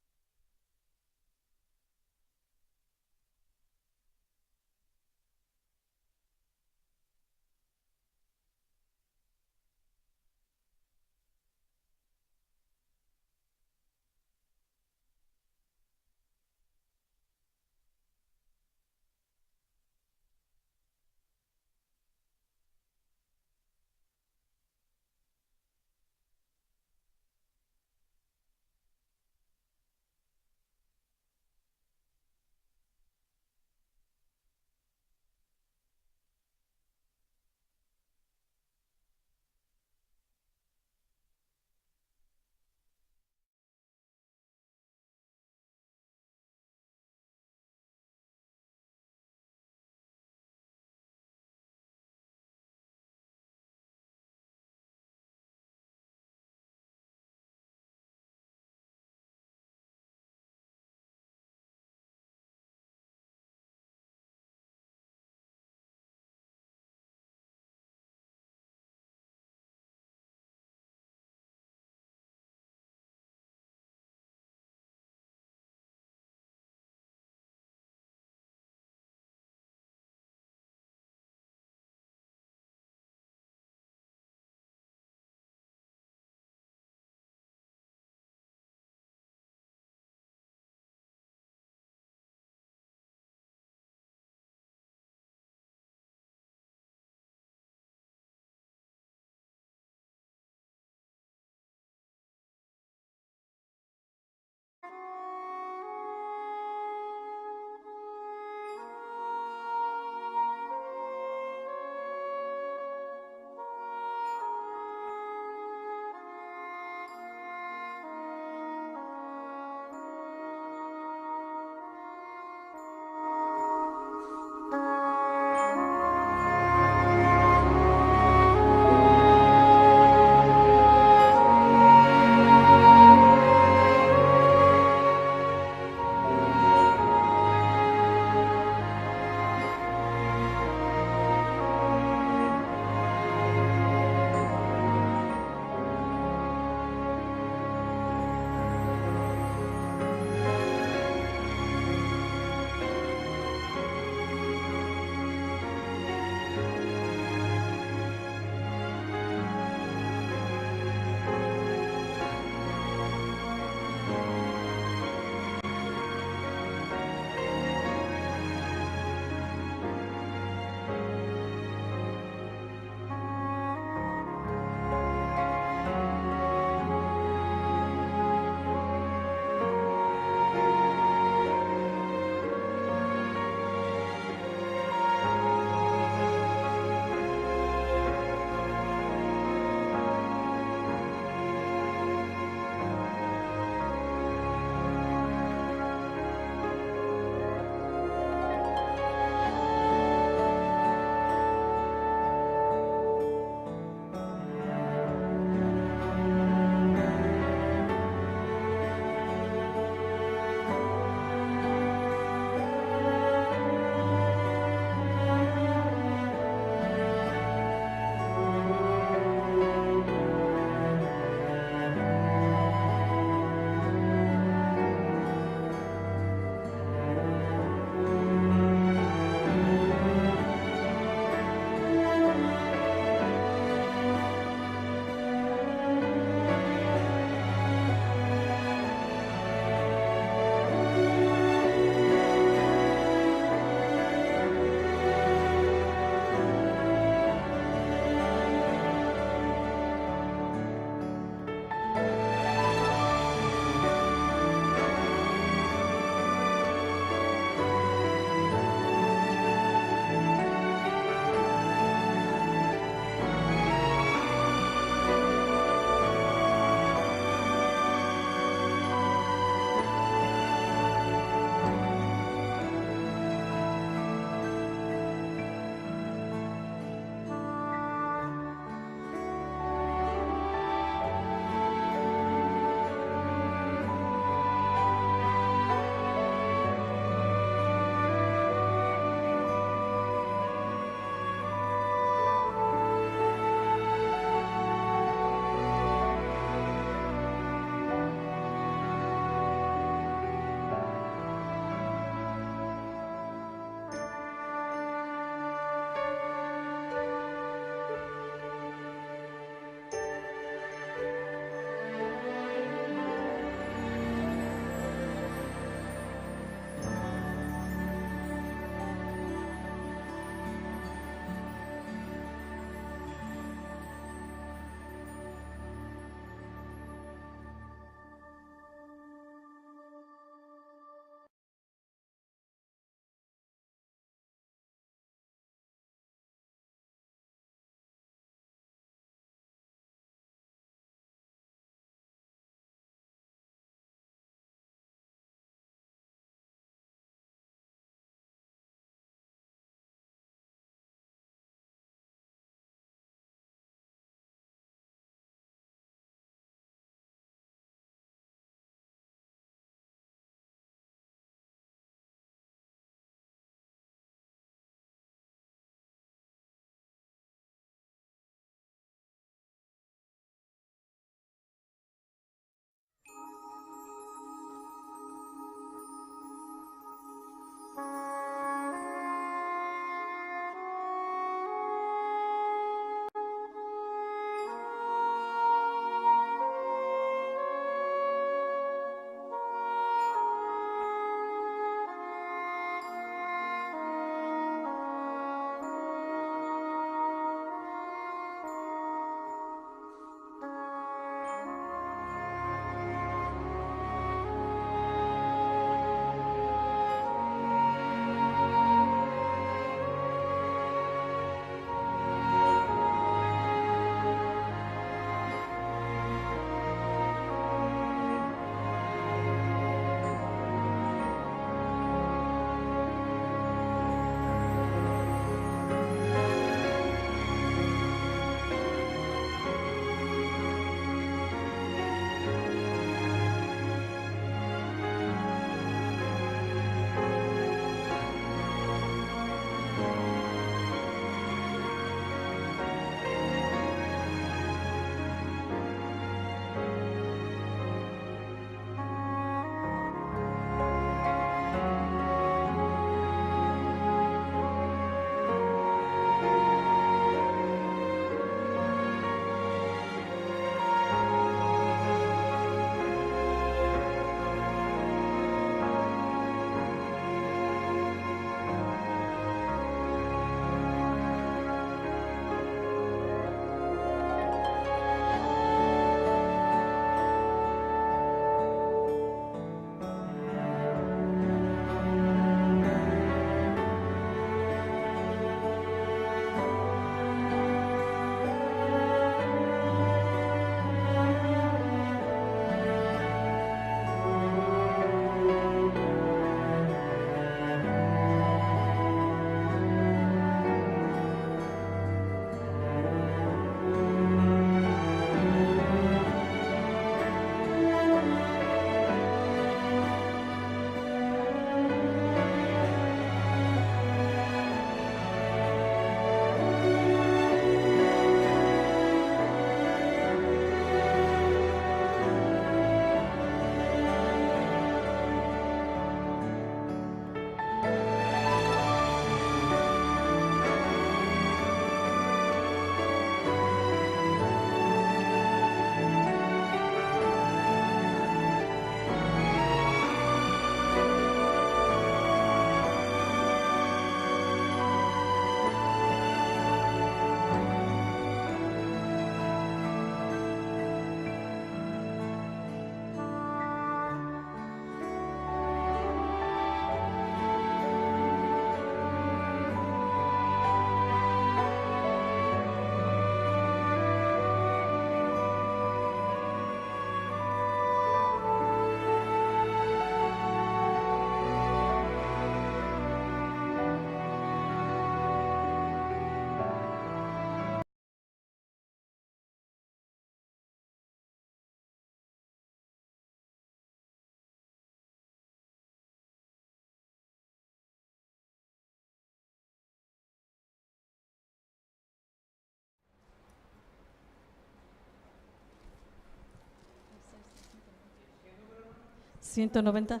190.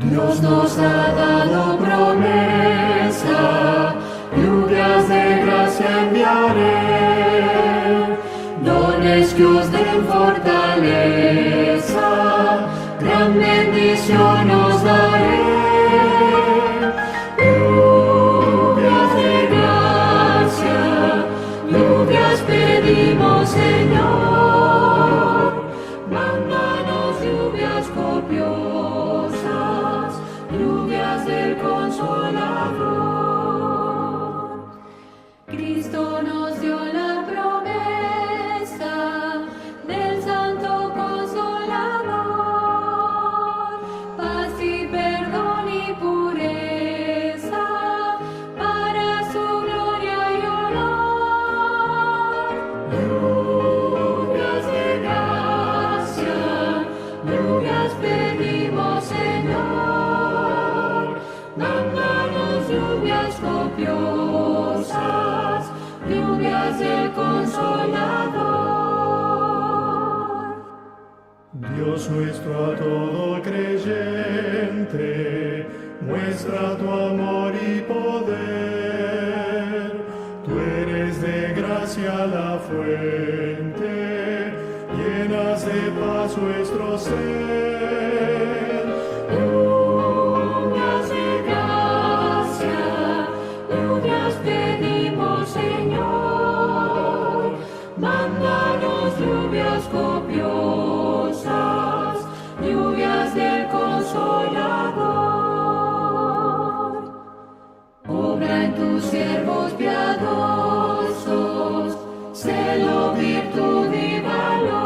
Dios nos ha dado promesa, lluvias de gracia enviaré, dones que os den fortaleza, gran bendición os daré. Lluvias de gracia, lluvias pedimos, Señor, mándanos lluvias copiosas, lluvias del Consolador. Cristo nos dio la promesa del Santo Consolador, paz y perdón y pureza para su gloria y honor. Lluvias de gracia, lluvias pedimos, Señor, mándanos lluvias copiosas, lluvias del Consolador. Dios nuestro a todo creyente, muestra tu amor y poder. Tú eres de gracia la fuente, llenas de paz nuestro ser. Lluvias de gracia, lluvias pedimos, Señor, mándanos lluvias copiosas, lluvias del Consolador. Obra en tus siervos piadosos, celo, virtud y valor,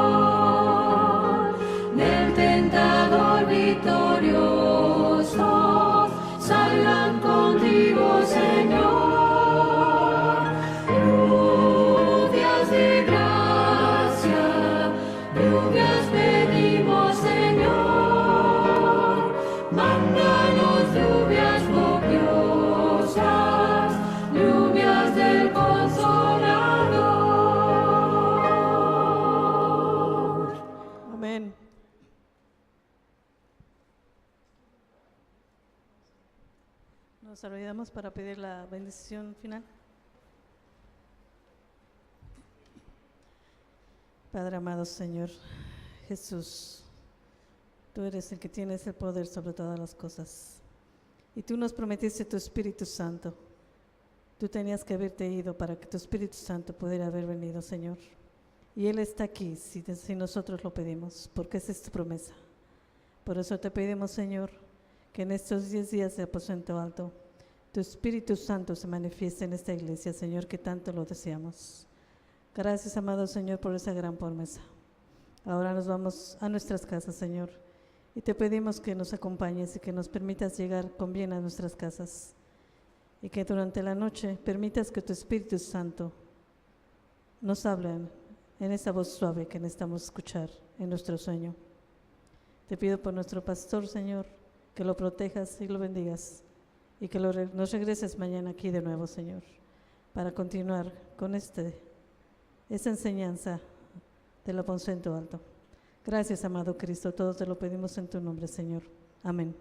del tentador victoriosos, salgan contigo, Señor. Lluvias de gracia, lluvias pedimos, Señor, mándanos lluvias copiosas, lluvias del Consolador. Amén. Nos olvidamos para pedir la bendición final. Padre amado Señor Jesús, tú eres el que tienes el poder sobre todas las cosas. Y tú nos prometiste tu Espíritu Santo. Tú tenías que haberte ido para que tu Espíritu Santo pudiera haber venido, Señor. Y Él está aquí si nosotros lo pedimos, porque esa es tu promesa. Por eso te pedimos, Señor, que en estos 10 días de aposento alto, tu Espíritu Santo se manifieste en esta iglesia, Señor, que tanto lo deseamos. Gracias, amado Señor, por esa gran promesa. Ahora nos vamos a nuestras casas, Señor, y te pedimos que nos acompañes y que nos permitas llegar con bien a nuestras casas, y que durante la noche permitas que tu Espíritu Santo nos hable en esa voz suave que necesitamos escuchar en nuestro sueño. Te pido por nuestro pastor, Señor, que lo protejas y lo bendigas, y que nos regreses mañana aquí de nuevo, Señor, para continuar con esa enseñanza del aposento alto. Gracias, amado Cristo, todos te lo pedimos en tu nombre, Señor. Amén.